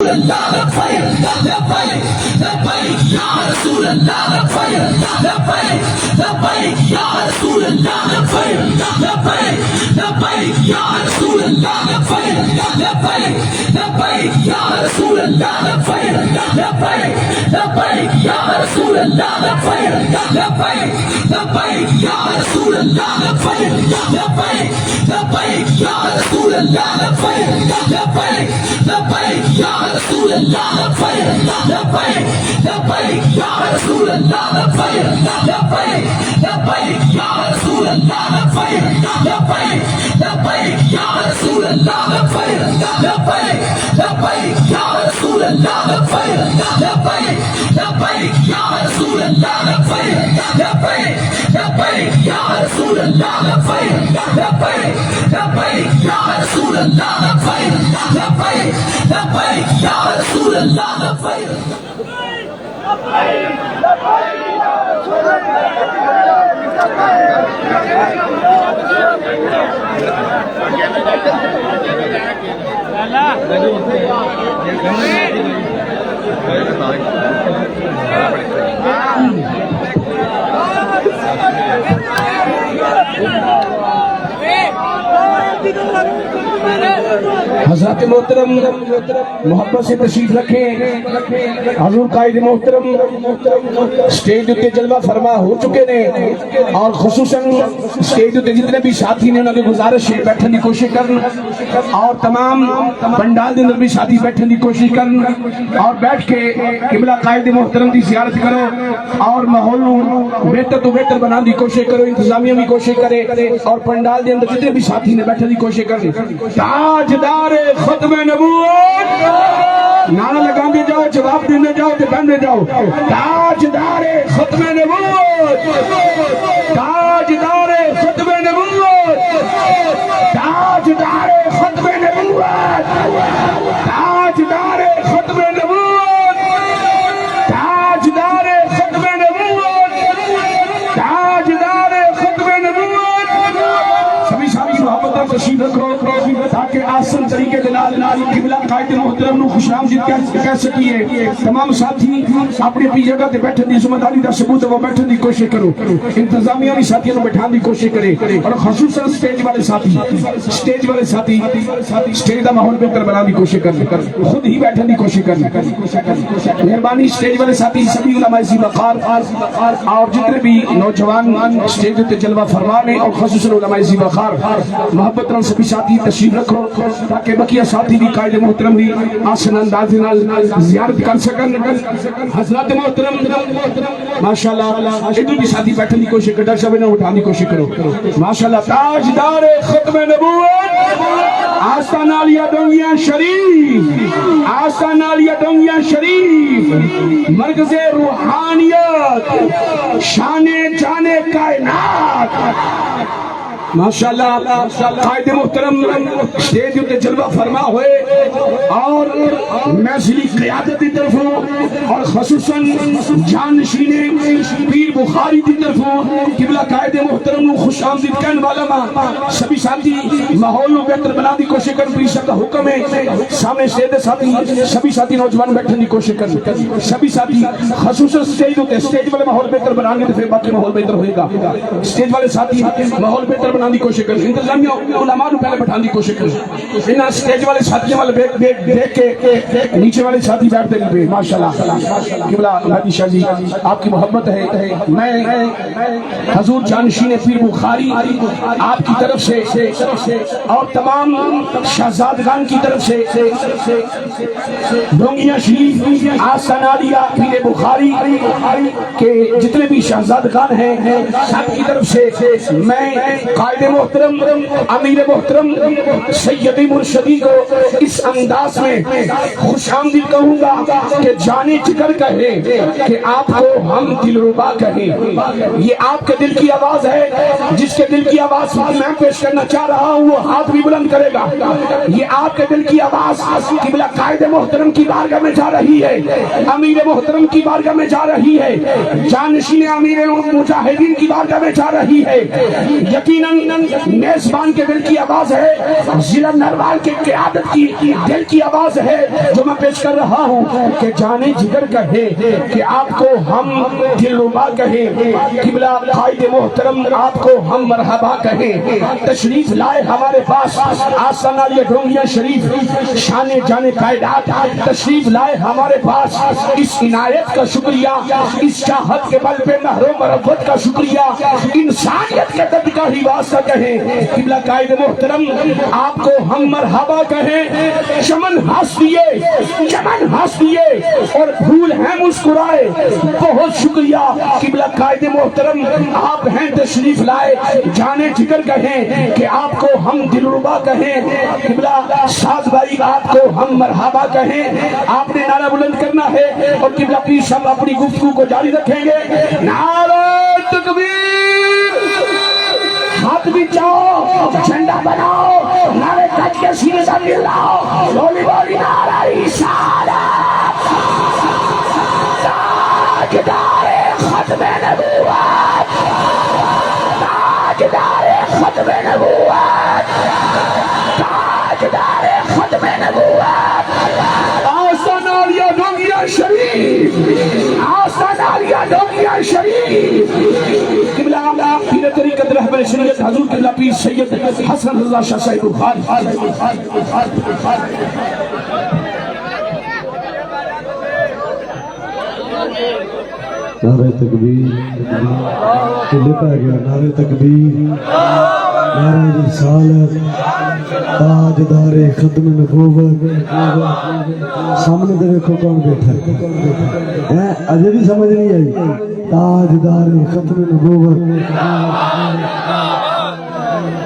رسول اللہ لبیک لبیک لبیک یا رسول اللہ لبیک لبیک لبیک یا رسول اللہ لبیک لبیک لبیک یا رسول اللہ لبیک لبیک لبیک یا رسول اللہ لبیک لبیک لبیک یا رسول اللہ لبیک لبیک لبیک یا رسول اللہ لبیک لبیک لبیک یا رسول اللہ لبیک لبیک لبیک یا رسول اللہ لبیک لبیک لبیک یا رسول اللہ لبیک لبیک لبیک یا رسول اللہ لبیک لبیک لبیک یا رسول اللہ لبیک لبیک لبیک یا رسول اللہ لبیک لبیک لبیک یا رسول اللہ لبیک لبیک لبیک یا رسول اللہ لبیک لبیک لبیک یا رسول اللہ لبیک لبیک لبیک یا رسول اللہ لبیک حضرات محترم محبت سے تشریف رکھیں حضور قائد محترم سٹیج تے جلوہ فرما ہو چکے نے اور خصوصاً سٹیج تے جتنے بھی ساتھی نے انہوں نے گزارش ہے بیٹھن دی کوشش کرن اور تمام پنڈال دے اندر بھی ساتھی بیٹھن دی کوشش کرن اور بیٹھ کے قبلہ قائد محترم دی زیارت کرو اور ماحول بہتر تو بہتر بنانے دی کوشش کرو انتظامیہ بھی کوشش کرے اور پنڈال دے اندر جتنے بھی ساتھی نے بیٹھن دی کوشش کرن تاجدار ختم نبوت نعرہ لگاندے جاؤ جواب دیندے جاؤ تے بندے جاؤ تاجدار ختم نبوت تاجدار ختم نبوت تاجدار ختم نبوت تاجدار ختم نبوت تاجدار ختم نبوت تاجدار ختم نبوت سبھی ساتھی محبت اور تشریف رکھو تاکہ آسن طریقے دلال قبلہ قائد محترم نو خوش آمدید کہہ سکیے تمام ساتھی اپنی اپنی جگہ تے بیٹھن دی ذمہ داری دا ثبوت وہ بیٹھن دی کوشش کرو انتظامیہ بھی ساتھیوں کو بیٹھان دی کوشش کرے اور خصوصاً سٹیج والے ساتھی سٹیج دا ماحول بہتر بنا دی کوشش کریں خود ہی بیٹھن دی کوشش کریں مہربانی سٹیج والے ساتھی سبھی علماء وقار اور جتنے بھی نوجوان سٹیج تے جلوہ فرما نے اور خصوصاً علماء وقار محبت رن سبھی ساتھی تشریف رکھو تاکہ بقیہ ساتھی بھی قائد محترم بھی آسن انداز زیارت کر سکن حضرات محترم ماشاءاللہ ادھر بھی ساتھی بیٹھن دی کوشش کرو ڈر نہ اٹھانے کی کوشش کرو ماشاءاللہ تاجدار ختم نبوت آستان عالیہ ڈونگیاں شریف آستان عالیہ ڈونگیاں شریف مرکز روحانیت شان جان کائنات ماشاءاللہ قائد محترم سٹیج تے جلوہ فرما ہوئے اور محضری قیادت کی طرف اور خصوصاً جانشین پیر بخاری کی طرف قبلہ قائد محترم نو خوش آمدید کہنے والا سبھی ساتھی ماحول نو بہتر بنا دی کوشش کرن پیر صاحب کا حکم ہے سامنے سٹیج ساتھی سبھی ساتھی نوجوان بیٹھنے کی کوشش کرن سبھی ساتھی خصوصاً سٹیج والے ماحول بہتر بنانے تو پھر باقی ماحول بہتر ہوئے گا سٹیج والے ساتھی ماحول بہتر بنانے کی کوشش کریں انتظامیہ علماء کو پہلے بٹھانے کی کوشش کریں انہاں سٹیج والے ساتھیوں والے دیکھ کے نیچے والے ساتھی بیٹھتے ہیں ماشاءاللہ قبلہ مہدی شاہ جی آپ کی محبت ہے میں حضور جانشین پیر بخاری آپ کی طرف سے اور تمام شہزادگان کی طرف سے ڈونگیاں شریف آستان عالیہ پیر بخاری کے جتنے بھی شہزادگان ہیں سب کی طرف سے میں قائد محترم امیر محترم سیدی مرشدی کو اس انداز میں خوش آمدید کہوں گا کہ جانے جگر کہے کہ آپ کو ہم دلربا کہیں یہ آپ کے دل کی آواز ہے جس کے دل کی آواز میں پیش کرنا چاہ رہا ہوں وہ ہاتھ بھی بلند کرے گا یہ آپ کے دل کی آواز قبلہ قائد محترم کی بارگاہ میں جا رہی ہے امیر محترم کی بارگاہ میں جا رہی ہے جانشین امیر مجاہدین کی بارگاہ میں جا رہی ہے یقیناً میزبان کے دل کی آواز ہے، ضلع نروال کے قیادت کی دل کی آواز ہے جو میں پیش کر رہا ہوں کہ جانے جگر کہے کہ آپ کو ہم دلربا کہیں، قبلہ قائد محترم آپ کو ہم مرحبا کہیں، تشریف لائے ہمارے پاس آستانہ علی ڈھونگیاں شریف شان جان کائنات، تشریف لائے ہمارے پاس، اس عنایت کا شکریہ، اس چاہت کے بل پہ مہر و مربت کا شکریہ، انسانیت کے درد کا ہی واسطہ کہیں، قبلہ قائد محترم آپ کو ہم مرحبا کہیں، چمن ہنس دیے اور پھول ہیں مسکرائے، بہت شکریہ قبلہ قائد محترم آپ ہیں تشریف لائے، جانے جگر کہیں کہ آپ کو ہم دلربا کہیں، قبلہ ساز بھائی آپ کو ہم مرحبا کہیں، آپ نے نعرہ بلند کرنا ہے اور قبلہ پیر صاحب اپنی گفتگو کو جاری رکھیں گے۔ نعرہ تکبیر، ہاتھ بھی چاہو، جھنڈا بناؤ، نعرے کج کے سینے سے ملاؤ، بولی بولی نعرہ رسالت، تاجدار ختم نبوت، تاجدار ختم نبوت، تاجدار ختم نبوت، آستانہ علی ڈھونگیاں شریف، آستانہ علی ڈھونگیاں شریف، قبلہ پیر طریقت رہبر شریعت حضور قبلہ پیر سید حسن رضا شاہ صاحب بخاری۔ نعرہ تکبیر، قلعے پہ گیا، نعرہ تکبیر، نعرہ رسالت، تاجدار ختم نبوت۔ سامنے دے دیکھو کون بیٹھا ہے، اجے بھی سمجھ نہیں آئی، تاجدار ختم نبوت،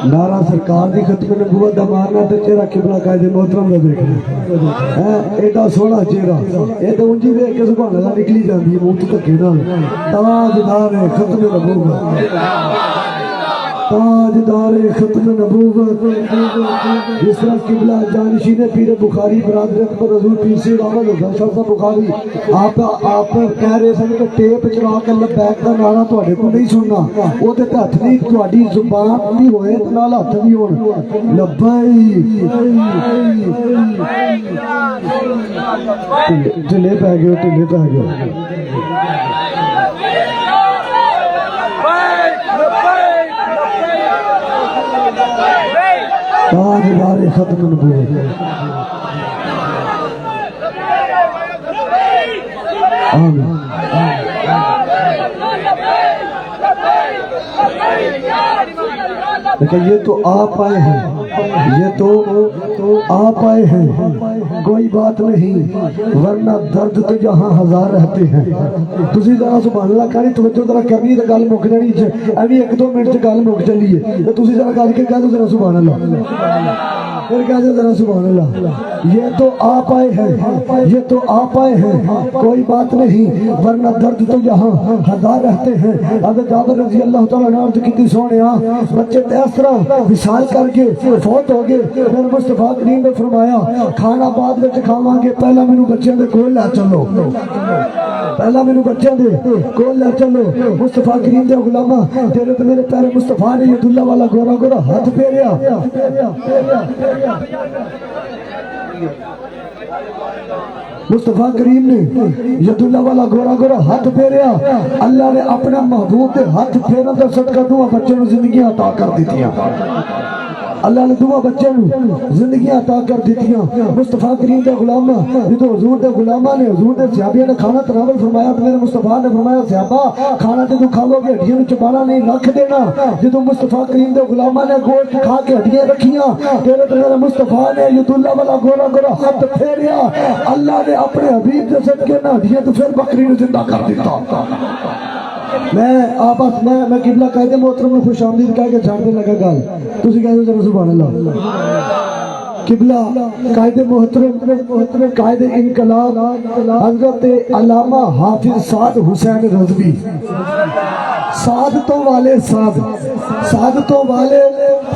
نعرہ سرکار دی ختم نبوت دا مارنا تے چہرہ قبلہ قائد محترم دا دیکھنا، ایڈا سونا چہرہ، اے تے اونجی دیکھ کے سبحان اللہ نکلی جاندی ہے منہ تو دھکے نال، تاجدار ختم نبوت، تاجدار ختم نبوت، جس طرح قبلہ جانشین پیر بخاری برادر اکبر حضور پیر سید احمد حسن شاہ صاحب بخاری آپ کہہ رہے سن کہ ٹیپ چلا کے لبیک دا نعرہ تواڈے کو نہیں سننا، او تے ہتھ نہیں تواڈی زبان بھی ہوئے تے نال ہتھ بھی ہون، لبیک ڈھلے پہ گئے، ڈھلے پہ گئے۔ تاجدار ختم نبوت، آمین۔ لیکن یہ تو آپ آئے ہیں، یہ تو آپ آئے ہیں، کوئی بات نہیں، ورنہ درد تو جہاں ہزار رہتے ہیں۔ تسی ذرا سبحان اللہ کاری توجہ ذرا کرنی تو گل مک جانی، ابھی 1-2 منٹ سے گل مک چلی ہے، تسی ذرا کر کے کہہ دو ذرا سبحان اللہ، پھر کہہ دو ذرا سبحان اللہ۔ یہ تو آپ آئے ہیں، یہ تو آپ آئے ہیں، کوئی بات نہیں، ورنہ درد تو یہاں ہزار رہتے ہیں۔ حضرت جابر رضی اللہ تعالیٰ عنہ عرض کیتی سونے بچے اس طرح وصال کر کے فوت ہو گئے، پھر مصطفیٰ کریم نے فرمایا کھانا بعد وچ کھاواں گے، پہلا مینوں بچیاں دے کول لے چلو، پہلا مینوں بچیاں دے کول لے چلو۔ مصطفیٰ کریم دے غلاماں تیرے تے میرے پیارے مصطفیٰ نے ید اللہ والا گورا گورا ہاتھ پھیریا، مصطفیٰ کریم نے ید اللہ والا گورا گورا ہاتھ پھیریا، اللہ نے اپنا محبوب دے ہاتھ پھیرن دا صدقہ دعا بچے نو زندگیاں عطا کر دیتیاں، اللہ نے دعا بچے نو زندگیاں عطا کر دیتیاں۔ مصطفیٰ کریم دے غلاماں جدو حضور دے غلاماں نے حضور دے صحابیوں نے کھانا تناول فرمایا تو میرے مصطفیٰ نے فرمایا صحابہ کھانا جدو کھاؤ گے ہڈیاں نو چبانا نہیں، رکھ دینا۔ جدو مصطفیٰ کریم دے غلاماں نے گوشت کھا کے ہڈیاں رکھیاں، تیرے تے میرے مصطفیٰ نے ید اللہ والا گورا گورا ہاتھ پھیریا، اللہ نے اپنے حبیب دے صدقے نہ ہڈیاں تو پھر بکری نو زندہ کر دیتا۔ میں قبلہ قائد محترم خوش آمدید کہہ کے چھاڑنے لگا گل، تسی کہہ دو ذرا سبحان اللہ۔ قبلہ قائد محترم قائد انقلاب حضرت علامہ حافظ سعد حسین رضوی، سعادتوں والے سعد، سعادتوں والے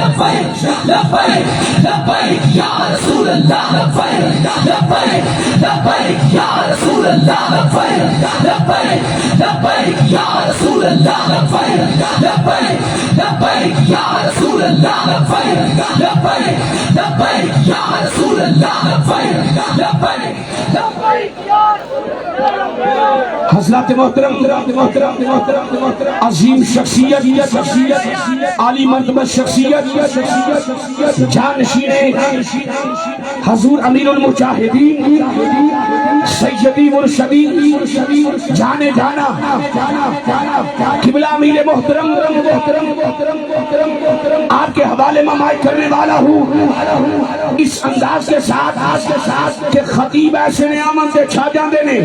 لبيك لبيك لبيك يا رسول الله لبيك لبيك لبيك يا رسول الله لبيك لبيك لبيك يا رسول الله لبيك لبيك لبيك يا رسول الله لبيك لبيك لبيك يا رسول الله لبيك لبيك لبيك يا حضرات محترم عظیم شخصیت عالی مرتبہ شخصیت جانشین حضور امیر المجاہدین سیدی مرشدی جانے جانا قبلہ امیر محترم آپ کے حوالے میں مائک کرنے والا ہوں اس انداز کے ساتھ کہ خطیب ایسے نے آمن تے چھا جاندے نے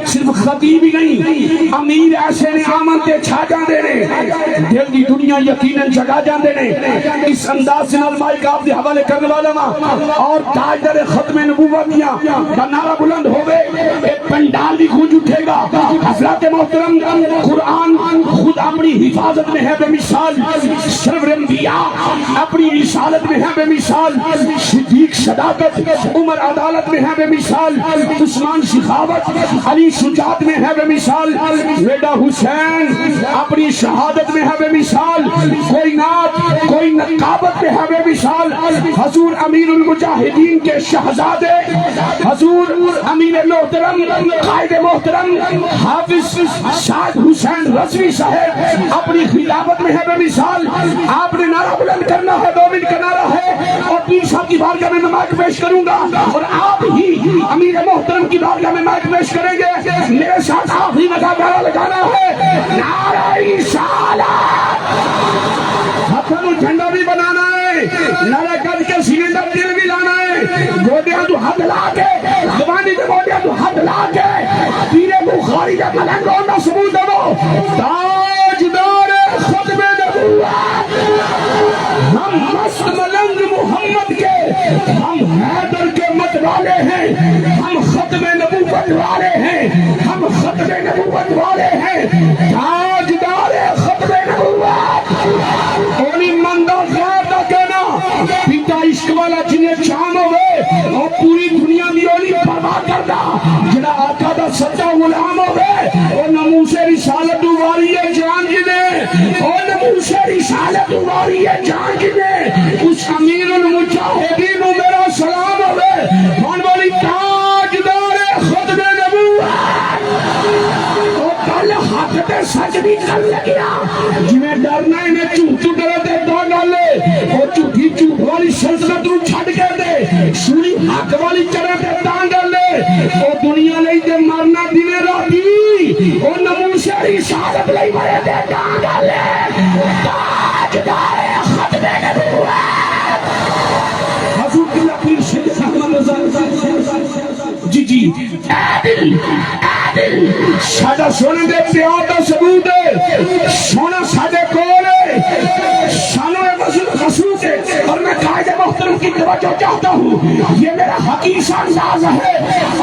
صرف خطیب ہی نہیں امیر ایسے نے آمن تے چھا جاندے نے دل دی دنیا یقیناً جگا جاندے نے اس انداز سے نال مائک آپ دے حوالے کرنے والا ماں اور تاجدار ختم نبوت کیا نعرہ بلند ہوئے ایک پنڈال بھی گونج اٹھے گا حضرات محترم قرآن خود اپنی حفاظت میں ہے بے مثال سرور انبیاء اپنی رسالت میں ہے بے مثال صدیق صداقت عمر عدالت میں ہے بے مثال عثمان سخاوت علی شجاعت میں ہے بے مثال بیٹا حسین اپنی شہادت میں ہے بے مثال کوئی نات کوئی نقابت میں ہے بے مثال حضور امیر المجاہدین کے شہزادے حضور امیر محترم قائد محترم حافظ سعد حسین رضوی صاحب اپنی خلافت میں ہے بے مثال آپ نے نعرہ بلند کرنا ہے 2 منٹ کا نعرہ ہے اور پیر صاحب کی بارگاہ میں مائک پیش کروں گا اور آپ ہی امیر محترم کی بارگاہ میں مائک پیش کریں گے میرے ساتھ آخری نعرہ لگانا ہے نعرہ رسالت ہاتھوں جھنڈا بھی بنانا ہے نعرہ کر کے سینے پر دل بھی لانا ہے گوڈیاں تو ہاتھ لا کے زبانی کے گوڈیاں تو ہاتھ لا کے پیر بخاری کا ملنگوں کا ثبوت دو تاجدار ختم نبوت ہم مست ملنگ محمد کے ہم حیدر کے مت والے ہیں ہم ختم نبوت والے ہیں ہم ختم نبوت والے ہیں تاجدار ختم نبوت اولی مندہ زیادہ کہنا پیتا عشق والا جنہیں چاند ہوئے اور پوری دنیا دی اولی پرواہ کردا جنہ آقا دا سچا غلام ہوئے اور نموس رسالت واری جان جنہیں اور نموس رسالت واری جان جنہیں اس امیر المجاہدین میرا سلام ہوئے کون بولی تاجدار ختم نبوت تو کل ہاتھ تے سچ بھی کر لگیا جنہیں ڈرنا انہیں چوتو ڈرے تے دو ڈالے اور چوتھی چوت والی سلطنت رو چھڑ کے دے سوری حق والی چرے تے تان ڈالے اور دنیا لئی دے مرنا دینے راتی اور نموس رسالت لئی مرے تے تان ڈالے تاجدار ختم نبوت حضور کی لقیر شیخ احمد جی عادل ساڈا سونے دے پیار دا ثبوت ہے سونا ساڈے کول ہے سانو رسول ہے اور میں قائد محترم کی توجہ چاہتا ہوں یہ میرا حقیقی انداز ہے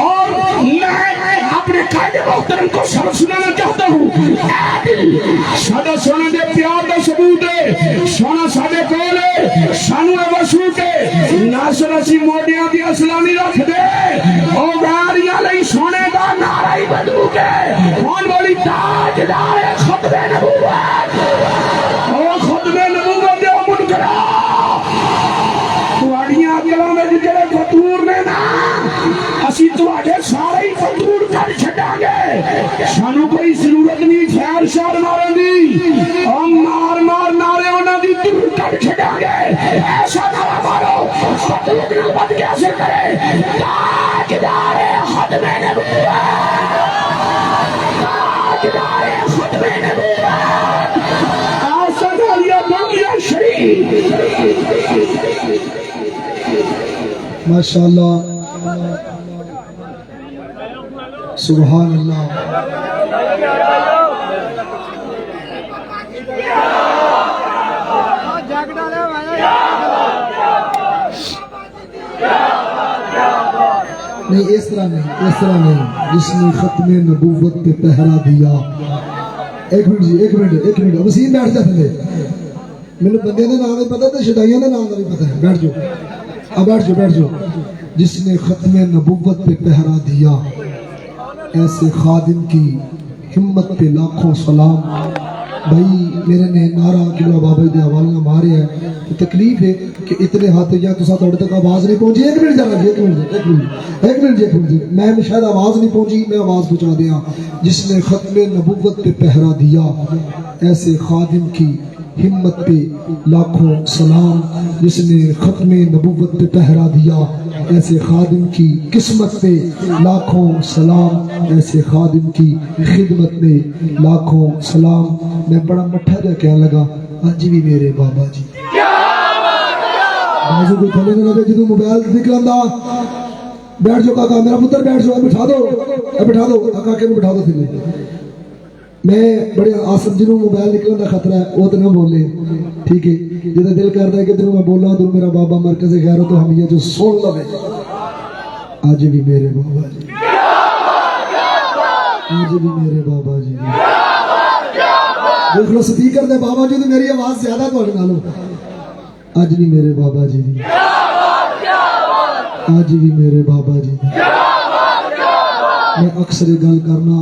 اور میں اپنے قائد محترم کو سبق سنانا چاہتا ہوں عادل ساڈا سونے دے پیار دا ثبوت ہے سونا ساڈے کول ہے سانو رسول ہے ناصر اسی موڈیاں دی اسلامی رکھ دے او غاریاں لئی سونے دا نعرہ ہی بدو کے کون بولی تاجدار ختم نبوت او ختم نبوت دے منکرا تواڈیاں عقلاں وچ جڑے فطور نے نا اسی تواڈے سارے ہی فطور کر چھڈاں گے سانو کوئی ضرورت نہیں خیر شار مارن دی او مار مار نعرے انہاں دی دور کر چھڑا گے ایسا نہ مارو مطلوب نعمت کیسے کرے تاجدار ختم نبوت تاجدار ختم نبوت آسد علیہ بنگلہ شریف ماشاءاللہ سبحان اللہ نہیں اس طرح نہیں جس نے ختم نبوت پہ پہرا دیا ایک منٹ وسیم بیٹھ جا تھلے میرے بندے کا نام نہیں پتا تو شدائیوں کا نام نہیں پتا ہے بیٹھ جاؤ جس نے ختم نبوت پہ پہرا دیا ایسے خادم کی ہمت پہ لاکھوں سلام بھائی میرے نے نعرہ قبلہ بابا دے حوالے نہ مارے ہیں تو تکلیف ہے کہ اتنے ہاتھ یا تو ساتھ تک آواز نہیں پہنچی ایک منٹ میں شاید آواز نہیں پہنچی میں آواز پہنچا دیا جس نے ختم نبوت پہ پہرا دیا ایسے خادم کی ہمت پہ لاکھوں سلام جس نے ختم نبوت پہ پہرا دیا ایسے خادم کی قسمت پہ لاکھوں سلام ایسے خادم کی خدمت پہ لاکھوں سلام میں بڑا مٹھا جا کہنے لگا آج بھی میرے بابا جی بازو کو تھلے نہ لگے جدو موبائل نکلندا بیٹھ جاؤ کاکا میرا پتر بیٹھ جاؤ بٹھا دو کاکا کے بٹھا دو تھلے میں بڑے آسم جنہوں موبائل نکلنے کا خطرہ ہے وہ تو نہ بولے ٹھیک ہے جدہ دل کرتا ہے کہ دنوں میں بولا تو میرا بابا مرکز خیر ہو تو ہم یہ جو سن لوے آج بھی میرے بابا جی دیکھ لو سپیکر دے بابا جی تو میری آواز زیادہ تو اٹھنا لو آج بھی میرے بابا جی میں اکثر گل کرنا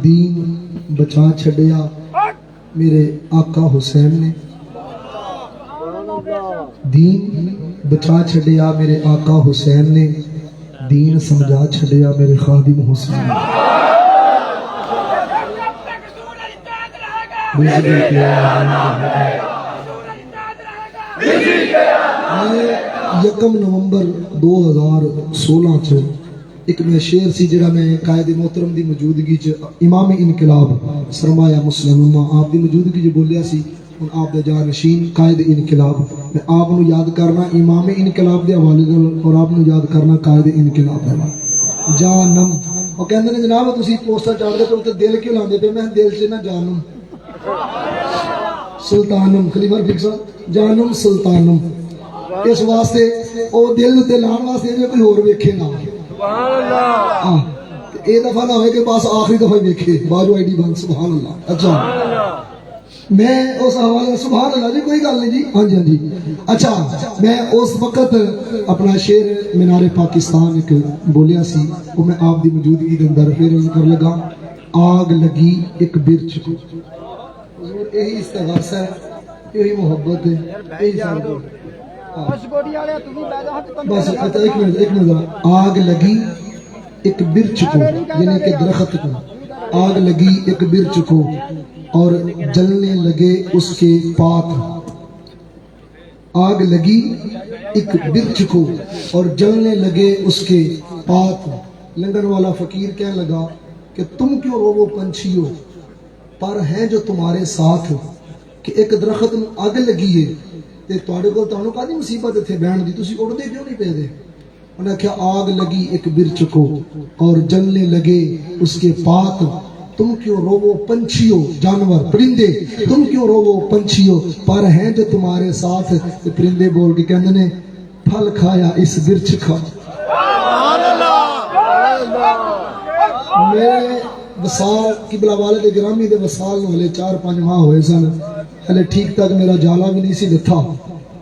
دین بچا چھڑیا میرے آقا حسین نے دین بچا چھڑیا میرے آقا حسین نے دین سمجھا چھڑیا میرے خادم حسین نے یکم نومبر 2016 ایک میں شعر سی جڑا میں قائد محترم دی موجودگی چ امام انقلاب سرمایہ مسلم آپ دی موجودگی چ بولیا سی ہن آپ دے جانشین قائد انقلاب میں آپ نو یاد کرنا امام انقلاب دے حوالے نال اور آپ نو یاد کرنا قائد انقلاب دے جانم او کہندے نے جناب تسی پوسٹر چاڑ دے تے دل کیوں لاندے پے میں دل چ نہ جانم سلطانم کلیمر فکس جانم سلطانم اس واسطے او دل تے لان واسطے جو کوئی اور ویکھے نہ سبحان اللہ اے دفعہ نہ ہوئے کہ بس آخری دفعہ ویکھے باجو آئی ڈی بن سبحان اللہ اچھا میں اس حوالے سبحان اللہ جی کوئی گل نہیں جی ہاں جی اچھا میں اس وقت اپنا شعر مینار پاکستان ایک بولیا سی وہ میں آپ دی موجودگی دے اندر پھر کر لگا آگ لگی ایک برچ کو حضور یہی استغاثہ ہے یہی محبت ہے یہی سارا بس ایک منٹ آگ لگی ایک برچ کو یعنی کہ درخت کو آگ لگی ایک برچ کو اور جلنے لگے اس کے پات آگ لگی ایک برچ کو اور جلنے لگے اس کے پات لندن والا فقیر کہنے لگا کہ تم کیوں رو پنچھیو پر ہیں جو تمہارے ساتھ کہ ایک درخت میں آگ لگی ہے تے تواڈے کول تانوں کادی مصیبت اتھے بہن دی تسی اڑدے کیوں نہیں پے دے انہوں نے کہا آگ لگی ایک برچ کو اور جلنے لگے اس کے پات تم کیوں رو پنچھیو جانور پرندے تم کیوں رو پنچھیو پر ہیں جو تمہارے ساتھ پرندے بول کے کہندے نے پھل کھایا اس برچ کا میرے وصال قبلہ والد گرامی دے وصال نو ہلے 4-5 ماہ ہوئے سن ہلے ٹھیک تک میرا جالا بھی نہیں سی دتھا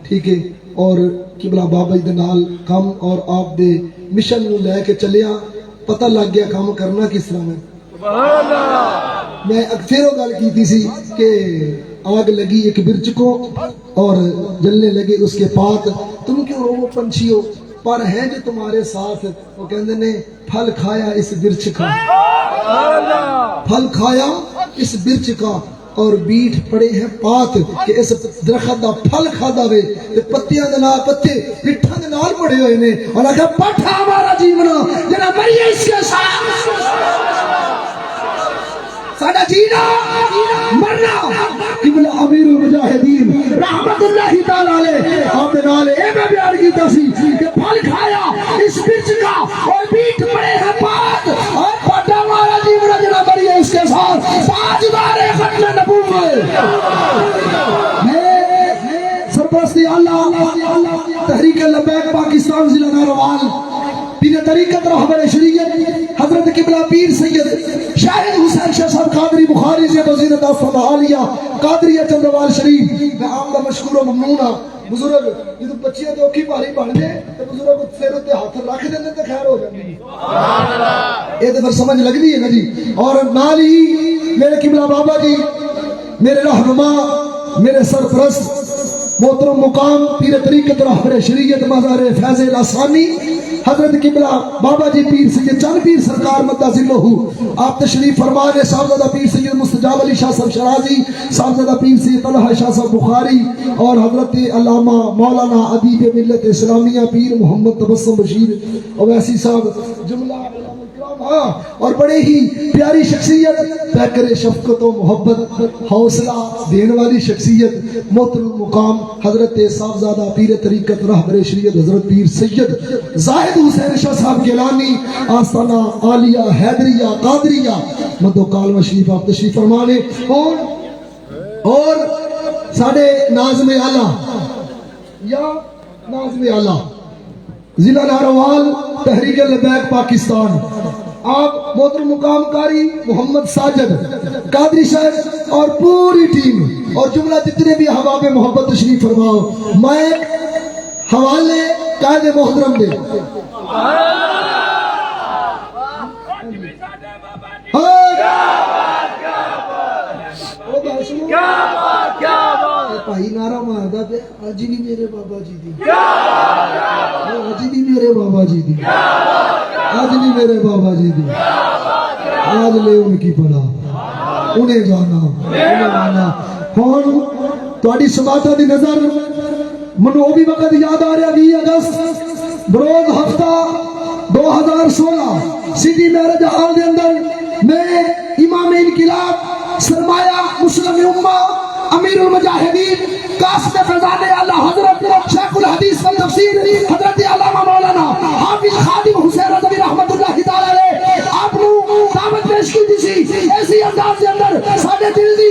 ٹھیک ہے اور قبلہ بابا جی دے نال کم اور آپ دے مشن نو لے کے چلیا پتہ لگ گیا کام کرنا کس طرح میں پھر وہ گل کی سی کہ آگ لگی ایک برچ کو اور جلنے لگے اس کے پات تم کیوں رو پنچھیو پر ہیں جو تمہارے ساتھ وہ کہندے نے پھل کھایا اس برچ کا پھل کھایا اس برچ کا اور بیٹھ پڑے ہیں پات کہ اس درخت دا پھل کھادا وے تے پتیاں دے نال پتے پٹھاں دے نال پڑے ہوئے نے اور آکھا پٹھا ہمارا جیونا جنا مری اس کے ساتھ ساڈا جینا مرنا قبلہ امیر المجاہدین رحمت اللہ تعالی علیہ آپ نے نال اے میں بیان کیتا سی کہ پھل کھایا اس مرچ کا اور بیٹھ پڑے ہیں پات اور پٹھا ہمارا جیونا جنا مری اس کے ساتھ تاجدار ختم نبوت سرپرستی اللہ تحریک لبیک پاکستان ضلع ناروال پیر طریقت رہبر شریعت حضرت قبلہ پیر سید شاہد حسین شاہ صاحب قادری بخاری سے وزیرت آفت عالیہ قادریہ چندروال شریف میں عام دا مشکور و ممنون ہاں بزرگ جدو بچیاں تو اوکھی پاری بن دے تو بزرگ سر تے ہاتھ رکھ دیں تے خیر ہو جاندی یہ تو پھر سمجھ لگدی ہے نا جی اور نال ہی میرے قبلہ بابا جی میرے رہنما میرے سرپرست محترم مقام پیر طریقت رہبر شریعت مزار فیض الاسانی حضرت قبلہ بابا جی پیر سید چند پیر سرکار مدہ ذلہ آپ تشریف فرمانے صاحبزادہ پیر سید مستجاب علی شاہ صاحب شرازی صاحبزادہ پیر سید طلحہ شاہ صاحب بخاری اور حضرت علامہ مولانا ادیب ملت اسلامیہ پیر محمد تبسم بشیر اویسی صاحب جملہ اور بڑے ہی پیاری شخصیت پیکر شفقت و محبت حوصلہ دینے والی شخصیت محترم مقام حضرت صاحبزادہ پیر طریقت رہبر شریعت حضرت پیر سید زاہد حسین شاہ صاحب گیلانی آستانہ عالیہ حیدریہ قادریہ مدو کالمہ شریف آپ تشریف فرمانے اور ساڑھے ناظم اعلیٰ یا ناظم اعلیٰ ضلع ناروال تحریک لبیک پاکستان آپ محترم مقام قاری محمد ساجد قادری صاحب اور پوری ٹیم اور جملہ جتنے بھی احباب محبت تشریف فرماؤ میں حوالے قائد محترم دے بھائی نعرہ ماردا پہ اج نہیں میرے بابا جی دی اج نہیں میرے بابا جی دی آج نہیں میرے بابا جی دی آج لے ان کی پناہ انہیں جانا کون تھوڑی سماعتاں دی نظر منو بھی وقت یاد آ رہا 20 اگست بروز ہفتہ 2016 سٹی میرج ہال دے اندر میں امام انقلاب سرمایہ مسلم امہ امیر المجاہدین قاسم فیضان اللہ حضرت شیخ الحدیث والتفسیر حضرت علامہ مولانا حافظ خادم حسین رضوی رحمت اللہ تعالی علیہ آپ نو دعوت پیش کی تھی ایسی انداز کے اندر ساڈے دل دی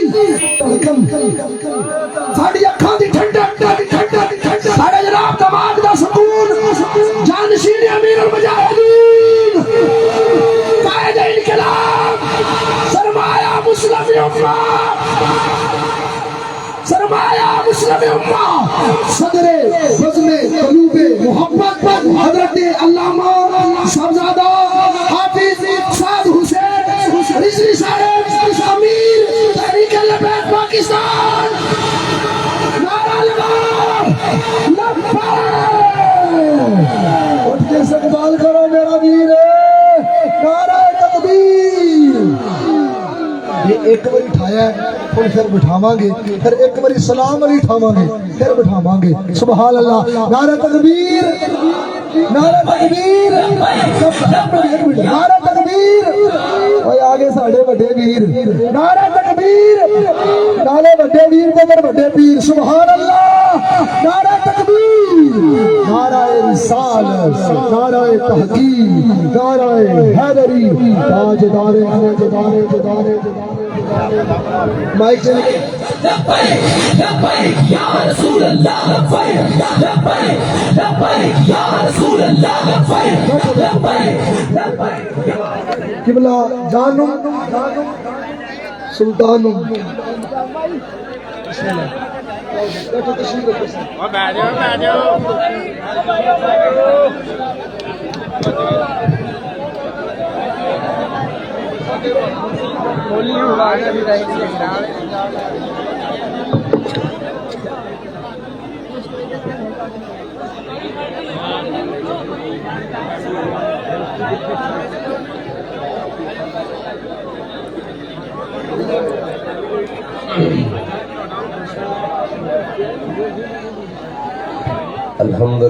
ساڈی اکھاں دی ٹھنڈک ساڈے جناب دماغ دا سکون جانشین امیر المجاہدین قائد انقلاب سرمایہ مسلم امہ سرمایہ مسلم امہ صدر بزم قلوب محبت حضرت علامہ صاحبزادہ حافظ سعد حسین رضوی صاحب امیر تحریک لبیک پاکستان نعرہ لگا لبیک اٹھ کے استقبال کرو میرا ویر نعرہ تکبیر یہ ایک بار اٹھایا ہے پھر بٹھاواں گے پھر ایک بار سلام علی اٹھاواں گے پھر بٹھاواں گے سبحان اللہ نعرہ تکبیر نعرہ تکبیر نعرہ تکبیر اوے آگے ساڈے بڑے ویر نعرہ تکبیر نالے بڑے ویر تے پھر بڑے پیر سبحان اللہ نعرہ تکبیر نعرہ رسالت نعرہ تحقیق نعرہ حیدری تاجدار تاجدار مائک چلے لبیک لبیک یا رسول اللہ لبیک لبیک لبیک یا رسول اللہ لبیک لبیک لبیک قبلہ جانم سلطانم الحمد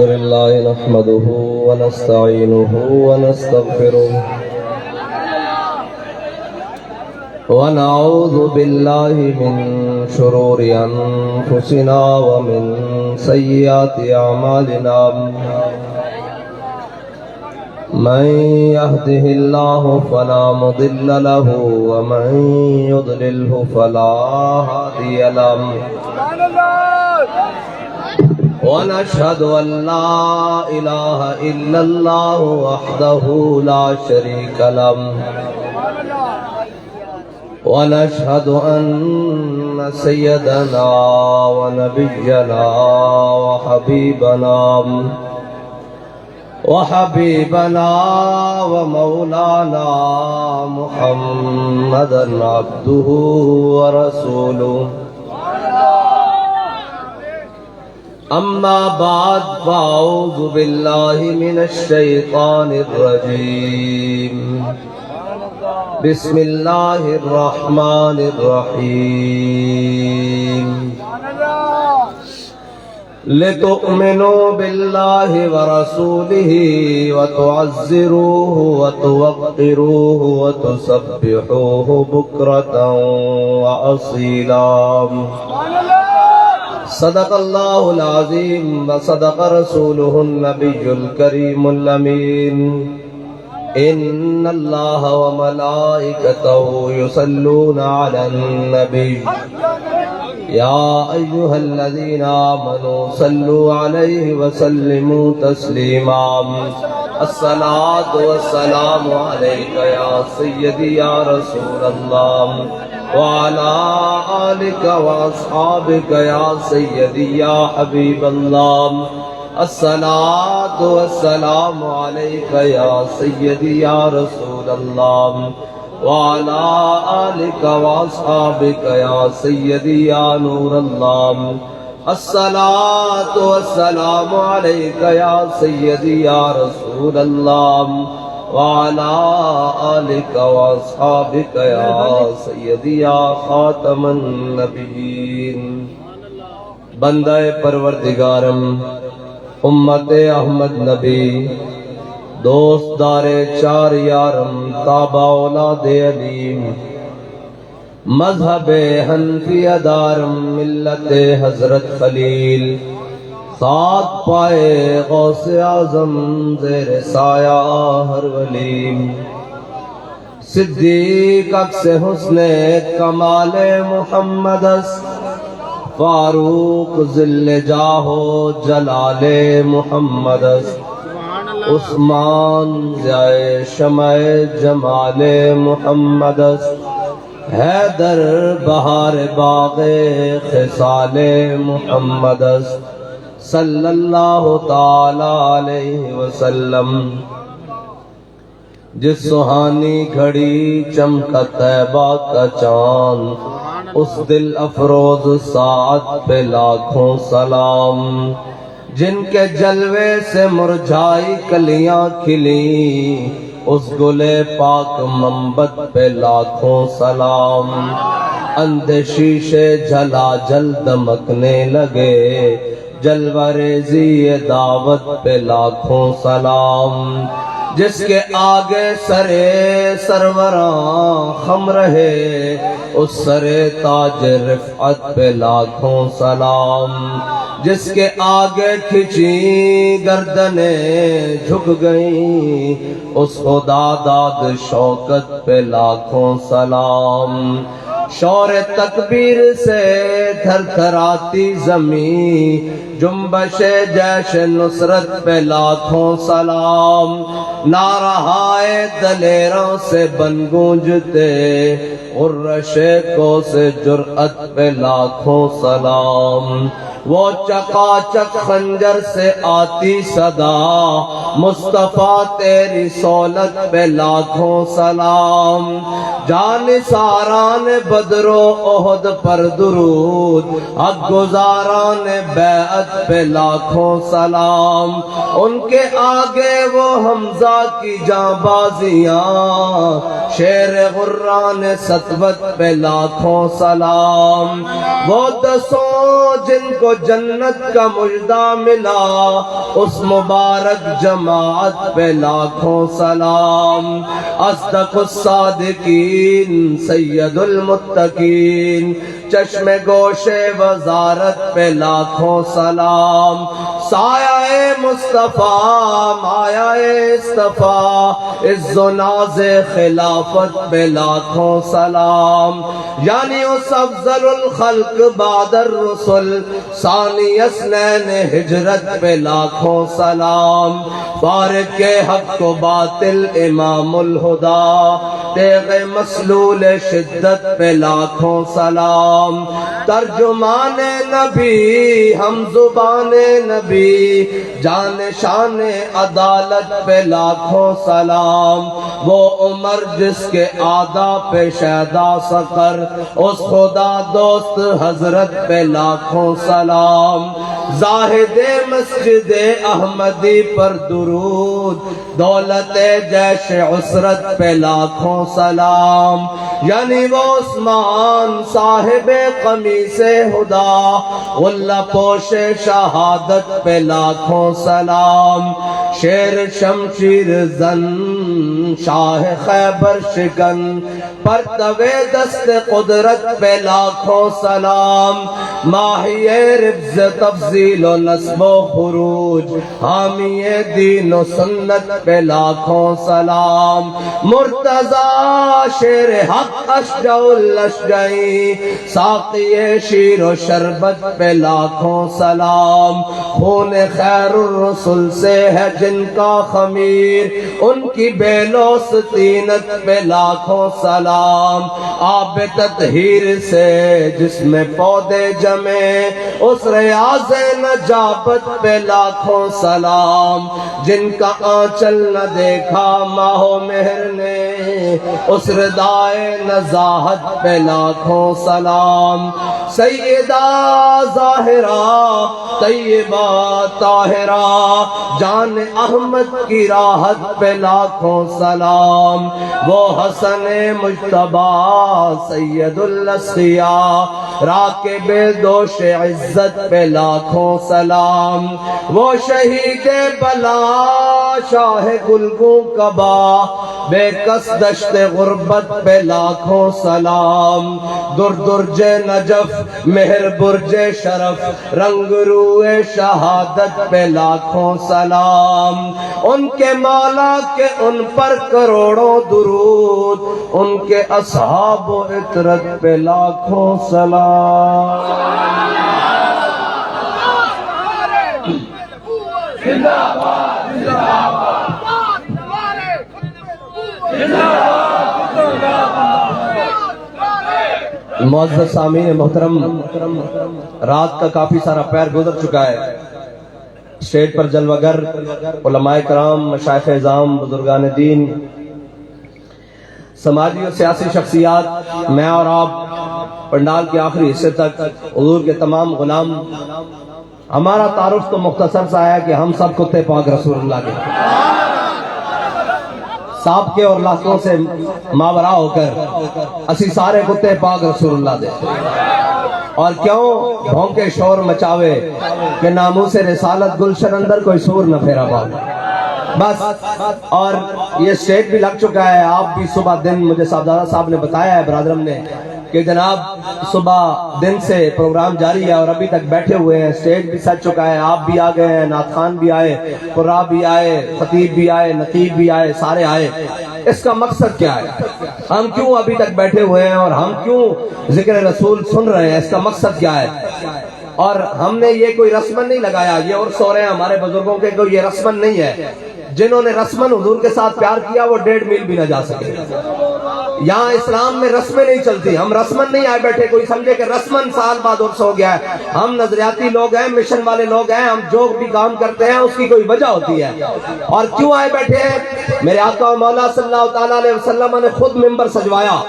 لله نحمده ونستعينه ونستغفره ونعوذ بالله من شرور أنفسنا ومن سيئات أعمالنا من يهده الله فلا مضل له ومن يضلله فلا هادي له ونشهد أن لا إله إلا الله وحده لا شريك له ونشهد أن سيدنا ونبينا وحبيبنا ومولانا محمدا عبده ورسوله أما بعد فأعوذ بالله من الشيطان الرجيم بسم الله الرحمن الرحيم لتؤمنوا بالله ورسوله وتعزروه وتوقروه وتسبحوه بكرة وأصيلا صدق الله العظيم وصدق رسوله النبي الكريم الأمين إن الله وملائكته يصلون على النبي يا أيها الذين آمنوا صلوا عليه وسلموا تسليما الصلاة والسلام عليك يا سيدي يا رسول الله وعلى آلك وأصحابك يا سيدي يا حبيب الله الصلاة والسلام عليك يا سيدي يا رسول الله وعلى آلك وأصحابك يا سيدي يا نور الله الصلاة والسلام عليك يا سيدي يا رسول الله وعلى آلك وأصحابك يا سيدي يا خاتم النبيين بندہ پروردگارم امت احمد نبی دوست دار چار یارم تابع اولاد علیم مذہب حنفی دارم ملت حضرت خلیل ساتھ پائے غوث اعظم زیر سایہ ہر ولیم صدیق عکس حسن کمال محمد فاروق ذل جاہو جلال محمد عثمان ضیائے شمع جمال محمد حیدر بہار باغ خصال محمد صلی اللہ تعالی علیہ وسلم جس سہانی گھڑی چمکا طیبہ کا چاند اس دل افروز ساعت پہ لاکھوں سلام جن کے جلوے سے مرجھائی کلیاں کھلی اس گلے پاک منبت پہ لاکھوں سلام اندھے شیشے جھلا جل دمکنے لگے جلوہ ریزی دعوت پہ لاکھوں سلام جس کے آگے سرے سروراں خم رہے اس سرے تاج رفعت پہ لاکھوں سلام جس کے آگے کھچی گردنیں جھک گئیں اس خدا داد شوکت پہ لاکھوں سلام شور تکبیر سے تھر تھراتی زمین جنبش جیش نصرت پہ لاکھوں سلام نارہائے دلیروں سے بن گونجتے غرشے کو سے جرأت پہ لاکھوں سلام وہ چکا چک خنجر سے آتی صدا مصطفیٰ تیری سولت پہ لاکھوں سلام جان ساران بدر و احد پر درود، حق گزاران بیعت پہ لاکھوں سلام، ان کے آگے وہ حمزہ کی جاں بازیاں، شیر غران سطوت پہ لاکھوں سلام، وہ دسوں جن کو جنت کا مژدہ ملا، اس مبارک جماعت پہ لاکھوں سلام، اصدق الصادقین سید المتقین، چشم گوش وزارت پہ لاکھوں سلام، سایہ مصطفیٰ مایہ اصطفیٰ، عز و ناز خلافت پہ لاکھوں سلام، یعنی اس افضل الخلق بعد الرسل، ثانی اثنین ہجرت پہ لاکھوں سلام، فارق کے حق و باطل امام الہدا، تیغ مسلول شدت پہ لاکھوں سلام، ترجمان نبی ہم زبان نبی، جان شان عدالت پہ لاکھوں سلام، وہ عمر جس کے آدھا پہ شیدا سقر، اس خدا دوست حضرت پہ لاکھوں سلام، زاہد مسجد احمدی پر درود، دولت جیش عسرت پہ لاکھوں سلام، یعنی وہ عثمان صاحب قمیص ہدا، غلہ پوش شہادت پہ لاکھوں سلام، شیر شمشیر زن شاہ خیبر شکن، پرتو دست قدرت پہ لاکھوں سلام، ماہی ربز تفضیل و نصب و خروج، حامی دین و سنت پہ لاکھوں سلام، مرتضی شیر حق اشجع الاشجعی، ساقی شیر و شربت پہ لاکھوں سلام، خون خیر الرسل سے ہے جن کا خمیر، ان کی بیلوس طینت پہ لاکھوں سلام، آب تطہیر سے جس میں پودے جمے، اس ریاض نجابت پہ لاکھوں سلام، جن کا آنچل نہ دیکھا ماہ و مہر نے، اس ردائے نزاہت پہ لاکھوں سلام، سیدہ ظاہرہ طیبہ طاہرہ، جان احمد کی راحت پہ لاکھوں سلام، وہ حسن مجتبیٰ سید الاسقیاء، راکب دوش عزت پہ لاکھوں سلام، وہ شہید بلا شاہ گلگوں کبا، بے کس دشت غربت پہ لاکھوں سلام، در درج نجف مہر برج شرف، رنگ روئے شہادت پہ لاکھوں سلام، ان کے مولا کے ان پر کروڑوں درود، ان کے اصحاب و عطرت پہ لاکھوں سلام۔ معزز سامعین محترم، رات کا کافی سارا پیر گزر چکا ہے، اسٹیج پر جلوہ گر علماء کرام، مشائخ اعظام، بزرگان دین، سماجی اور سیاسی شخصیات، میں اور آپ پنڈال کے آخری حصے تک حضور کے تمام غلام، ہمارا تعارف تو مختصر سا ہے کہ ہم سب کتے پاک رسول اللہ کے، سابقے اور لاکھوں سے ماورا ہو کر اسی سارے کتے پاک رسول اللہ دے، اور کیوں بھونکے شور مچاوے کہ ناموس رسالت گلشن اندر کوئی سور نہ پھیرا پاؤ، بس۔ اور یہ اسٹیج بھی لگ چکا ہے، آپ بھی صبح دن، مجھے صاحبزادہ صاحب نے بتایا ہے برادرم نے کہ جناب صبح دن سے پروگرام جاری ہے اور ابھی تک بیٹھے ہوئے ہیں، اسٹیج بھی سج چکا ہے، آپ بھی آ گئے ہیں، نعت خان بھی آئے، قرآ بھی آئے، خطیب بھی آئے، نقیب بھی آئے، سارے آئے۔ اس کا مقصد کیا ہے؟ ہم کیوں ابھی تک بیٹھے ہوئے ہیں اور ہم کیوں ذکر رسول سن رہے ہیں؟ اس کا مقصد کیا ہے؟ اور ہم نے یہ کوئی رسمن نہیں لگایا، یہ اور سو رہے ہیں ہمارے بزرگوں کے، کوئی یہ رسمن نہیں ہے۔ جنہوں نے رسمن حضور کے ساتھ پیار کیا وہ 1.5 میل بھی نہ جا سکے۔ یہاں اسلام میں رسمیں نہیں چلتی، ہم رسمن نہیں آئے بیٹھے کوئی سمجھے کہ رسمن سال بعد عرس ہو گیا ہے۔ ہم نظریاتی لوگ ہیں، مشن والے لوگ ہیں، ہم جو بھی کام کرتے ہیں اس کی کوئی وجہ ہوتی ہے۔ اور کیوں آئے بیٹھے ہیں؟ میرے آقا و مولا صلی اللہ تعالیٰ علیہ وسلم نے خود ممبر سجوایا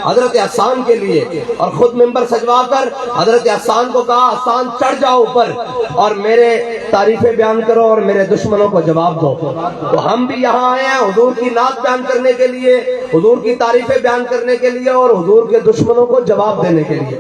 حضرت حسان کے لیے اور خود ممبر سجوا کر حضرت حسان کو کہا حسان چڑھ جاؤ اوپر اور میرے تعریفیں بیان کرو اور میرے دشمنوں کو جواب دو. تو ہم بھی یہاں آئے ہیں حضور کی نعت بیان کرنے کے لیے, حضور کی تعریفیں بیان کرنے کے لیے اور حضور کے دشمنوں کو جواب دینے کے لیے.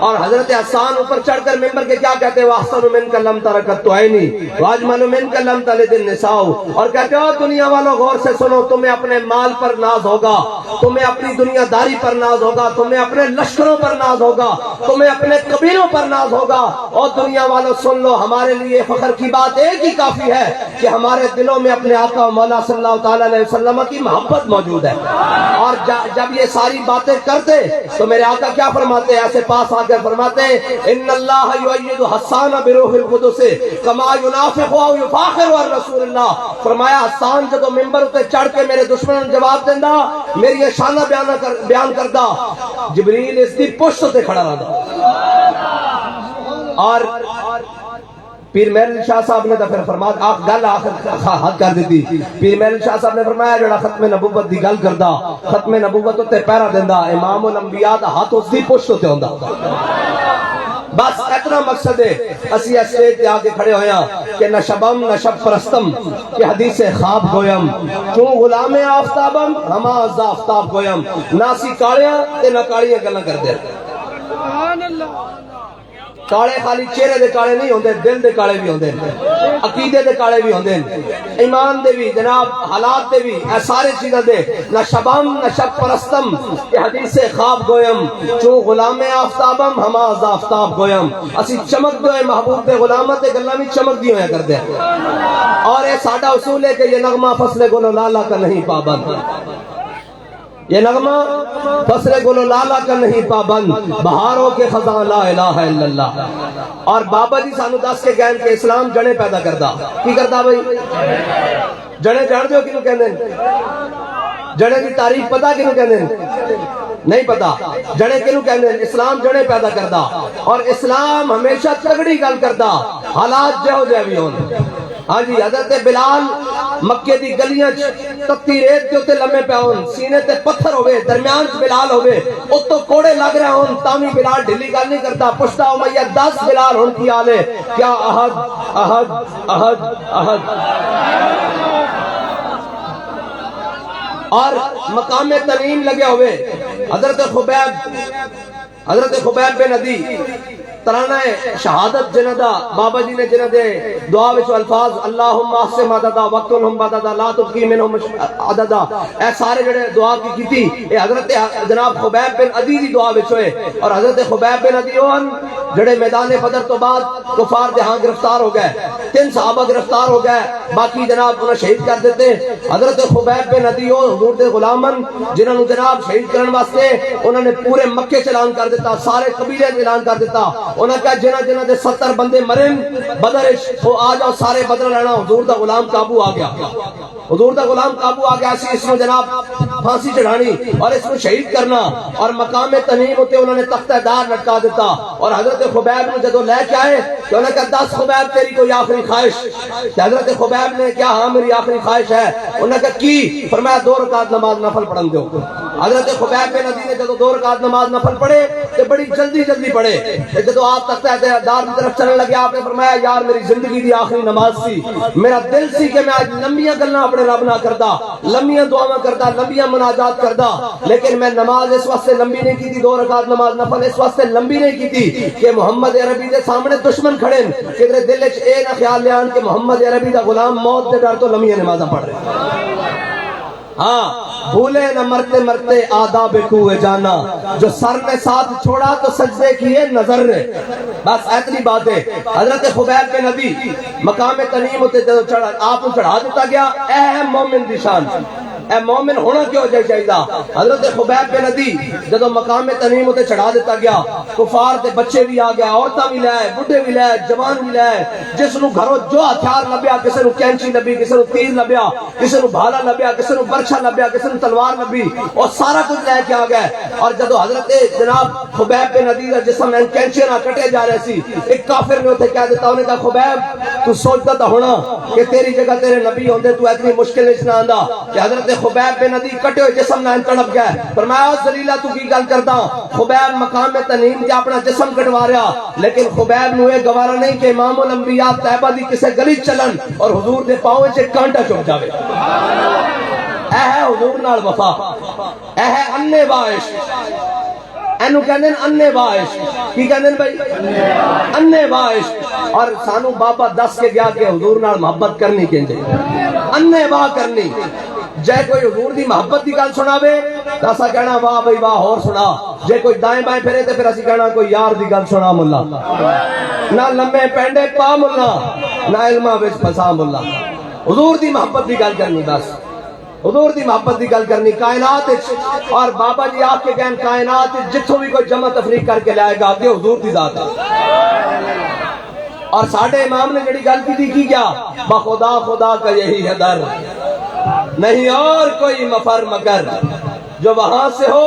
اور حضرت حسان اوپر چڑھ کر ممبر کے کیا کہتے ہیں, وَأَحْسَنُ مِنْكَ لَمْ تَرَكَتْ عَيْنِي وَأَجْمَلُ مِنْكَ لَمْ تَلِدِ النِّسَاءُ. اور کہتے ہو دنیا والوں غور سے سنو, تمہیں اپنے مال پر ناز ہوگا, تمہیں اپنی دنیا داری پر ناز ہوگا, تمہیں اپنے لشکروں پر ناز ہوگا, تمہیں اپنے قبیلوں پر ناز ہوگا. اور دنیا والوں سن لو, ہمارے لیے فخر کی بات ایک ہی کافی ہے کہ ہمارے دلوں میں اپنے آقا مولا صلی اللہ تعالی علیہ وسلم کی محبت موجود ہے. اور جب یہ ساری باتیں کرتے تو میرے آقا کیا فرماتے, ایسے پاس آ کر فرماتے ان اللہ یؤید حسان بروح القدس کما ینافق و یفاخر عن رسول اللہ. فرمایا حسان جدو ممبر تے چڑھ کے میرے دشمنوں نے جواب دیندا, میری یہ شانہ بیان کردا, جبریل اس دی پشت تے کھڑا رہندا. اور پیر محر شاہ صاحب نے تو پھر فرمایا گل آخر حد کر دیتی. پیر محر شاہ صاحب نے فرمایا جڑا ختم نبوت دی گل کردا, ختم نبوت تے پہرا دیندا, امام الانبیاء دا ہاتھ اس دی پشت تے ہوندا. بس اتنا مقصد ہے. اسی اسٹیج پہ آ کے کھڑے ہویا کہ نہ شبم نہ شب پرستم کہ حدیث خواب گویم, کیوں غلام آفتابم ہما از آفتاب گویم. نہ اسی کالیاں تے نہ کالیاں گلاں کردے. کالے خالی چہرے دے کالے نہیں ہوندے, دل دے کالے بھی ہوندے, عقیدے دے کالے بھی ہوندے, ایمان دے بھی, جناب حالات دے بھی, اے سارے چیزاں دے. نہ شبم نہ شب پرستم کہ حدیث خواب گویم, چوں غلام آفتابم ہما از آفتاب گویم. اسی چمک دے محبوب دے غلامت دے گلاں بھی چمک دی ہویا کردے. اور اے ساڈا اصول ہے کہ یہ نغمہ فصل گل و لالا کا نہیں پابند, یہ نغمہ فصل گل و لالا کا نہیں پابند, بہاروں کے خزاں لا الہ الا اللہ. اور بابا جی سانو دس کے گئے کہ اسلام جڑے پیدا کردا. کی کردا بھائی؟ جڑے جان دیو کینوں کہندے نے, جڑے دی تعریف پتہ کینوں کہندے نے؟ نہیں پتا. جڑے کینوں کہندے نے؟ اسلام جڑے پیدا کردا. اور اسلام ہمیشہ تگڑی گل کردا, حالات جہو جہ بھی ہون. ہاں جی, حضرت بلال مکے دی گلیاں تتی ریت کے اوتے لمے پے ہون, سینے تے پتھر ہوئے, درمیان چ بلال ہوئے, اتوں کوڑے لگ رہے ہون, تاوی بلال ڈھلی گل نہیں کرتا. پوچھتا امیہ 10 بلال ہون کی حال ہے, کیا احد احد احد احد. اور مقام تنعیم لگے ہوئے. حضرت خبیب بن عدی ترانہ شہادت جندا بابا جی نے جنہ دے دعا وچ الفاظ اللہم احسن عددا وقتلہم بددا لا تبقی منہم عددا, اے سارے جڑے دعا کی کیتی اے حضرت جناب خبیب بن عدی دی دعا وچ ہوئے. اور حضرت خبیب بن عدی ہون جڑے میدان بدر تو بعد کفار دے ہاں گرفتار ہو گئے, 3 صحابہ گرفتار ہو گئے, باقی جناب انہیں شہید کر دیتے. حضرت خبیب بن عدی ہو حضور دے غلامن جنہوں نے جناب شہید کرن واسطے انہوں نے پورے مکے چ اعلان کر دیتا, سارے قبیلے اعلان کر دیتا. انہوں نے کہا جنہ دے 70 بندے مرن بدر وہ آ جاؤ, سارے بدر لینا. حضور دا غلام قابو آ گیا, حضور دا غلام قابو آ گیا. اس میں جناب پھانسی چڑھانی اور اس کو شہید کرنا. اور مقام تنعیم ہوتے انہوں نے تختہ دار لٹکا دیتا. اور حضرت خبیب نے جدو لے کے آئے کہ انہوں نے کہا 10 خبیب تیری کوئی آخری خواہش؟ کہ حضرت خبیب نے کیا ہاں میری آخری خواہش ہے. انہوں نے کہا کی؟ فرمایا 2 رکعت نماز نفل پڑھن دو. حضرت خبیب بن عدی نے جدو 2 رکعت نماز نفل پڑھے تو بڑی جلدی پڑھے. جدو آپ تختہ دار کی طرف چلنے لگے آپ نے فرمایا یار میری زندگی دی آخری نماز سی, میرا دل سی کہ میں آج لمبیاں گلاں اپنے رب نہ کردا, لمبیاں دعاواں کردا, لمبیاں مناجات کردا, لیکن میں نماز اس واسطے لمبی نہیں کی تھی, 2 رکعت نماز نفل اس واسطے لمبی نہیں کی تھی کہ محمد عربی دے سامنے دشمن کھڑے کہ تیرے دل وچ اے نہ خیال لیان کہ محمد عربی دا غلام موت دے ڈر تو لمبیاں نمازاں پڑھ رہے. ہاں بھولے نہ مرتے مرتے آداب کوئے جانا, جو سر نے ساتھ چھوڑا تو سجدے کیے نظر نے. بس اتنی بات ہے. حضرت خبیب بن عدی مقام تنعیم ہوتے چڑھا آپ کو چڑھا دیتا گیا. اے مومن دی شان, اے مومن ہونا کیوں چاہیے. حضرت خبیب بن عدی جدو مقام تنعیم ہوتے چڑھا دیتا گیا, کفار دے بچے بھی آ گیا, عورتاں بھی لائے, بڈھے بھی لائے, جوان بھی لائے, جس نو گھروں جو ہتھیار لبیا, کسی نو کینچی لبی, کسی نو تیر لبیا, کسی نو بھالا لبیا، کسی نو برچھا لبیا، کسی نو تلوار لبی، اور سارا کچھ لے کے آ گئے. اور جدو حضرت جناب خبیب بن عدی دا جسم کینچے نہ کٹے جا رہے سی، ایک کافر نے اتنے کہہ دیتا، انہیں کہا خبیب تو سوچتا تھا ہونا کہ تیری جگہ تیرے نبی ہوندے تو اتنی مشکل نہ آندا کہ حضرت خبیب بن عدی کٹے ہوئے جسم نہ تڑپ گئے. فرمایا ذلیلہ تو کی گل کردا، خبیب مقام تنعیم تے اپنا جسم کٹوا رہا، لیکن خبیب نو یہ گوارا نہیں کہ امام الانبیاء طیبہ دی کسے گلی چلن اور حضور دے پاؤں وچ کانٹا چپ جاوے. اے ہے حضور نال وفا، اے ہے انے باعش، اینو کہندے انے باعش. کی کہندے بھائی؟ انے باعش. اور سانو بابا دس کے گیا کہ حضور نال محبت کرنی کہندے انے با کرنی. جے کوئی حضور دی محبت دی گل سناوے تو اسا کہنا واہ بھائی واہ اور سنا. جے کوئی دائیں بائیں پھرے تے پھر اسی کہنا کوئی یار دی گل سنا ملا. نہ لمبے پینڈے پا ملا، نہ علماں وچ پھسا ملا. حضور دی محبت دی گل کرنی، بس حضور دی محبت دی گل کرنی کائنات. اور بابا جی آپ کے کہن کائنات جتھوں بھی کوئی جمع تفریق کر کے لائے گا کہ حضور دی ذات ہے. اور ساڑھے امام نے جڑی گل کی تھی کی کیا؟ بخدا خدا کا یہی ہے در، نہیں اور کوئی مفر مگر جو وہاں سے ہو.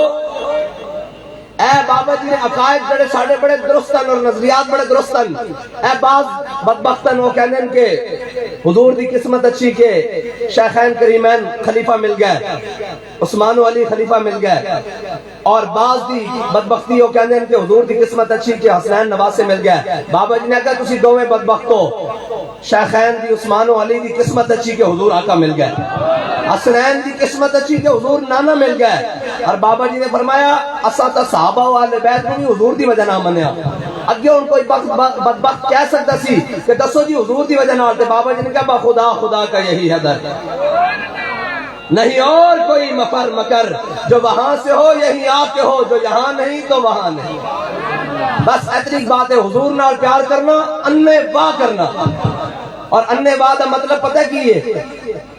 اے بابا جی نے عقائد جڑے ساڑھے بڑے درستن اور نظریات بڑے درستن. اے بعض بدبختن وہ کہنے ان کے حضور دی قسمت اچھی کہ شیخین کریمین خلیفہ مل گئے، عثمان و علی خلیفہ مل گئے. اور بعض دی بدبختی وہ کہنے ان کے حضور دی قسمت اچھی کہ حسنین نواسے مل گئے. بابا جی نے کہا تسی دوویں بدبخت ہو، شیخین دی عثمان و علی دی قسمت اچھی کہ حضور آقا مل گئے، حسنین دی قسمت اچھی کہ حضور نانا مل گئے. اور بابا جی نے فرمایا اسا تا صحابہ و اہل بیت کو بھی حضور دی وجہ نہ منیا. اگے ان کوئی بدبخت کہہ سکتا سی کہ دسو جی حضور دی وجہ نہ آتے. بابا جی نے کہا بخدا خدا کا یہی ہے در، نہیں اور کوئی مفر مکر جو وہاں سے ہو یہی آپ کے ہو، جو یہاں نہیں تو وہاں نہیں. بس اتنی بات ہے، حضور نال پیار کرنا، انے با کرنا. اور انے با دا مطلب پتہ کی ہے؟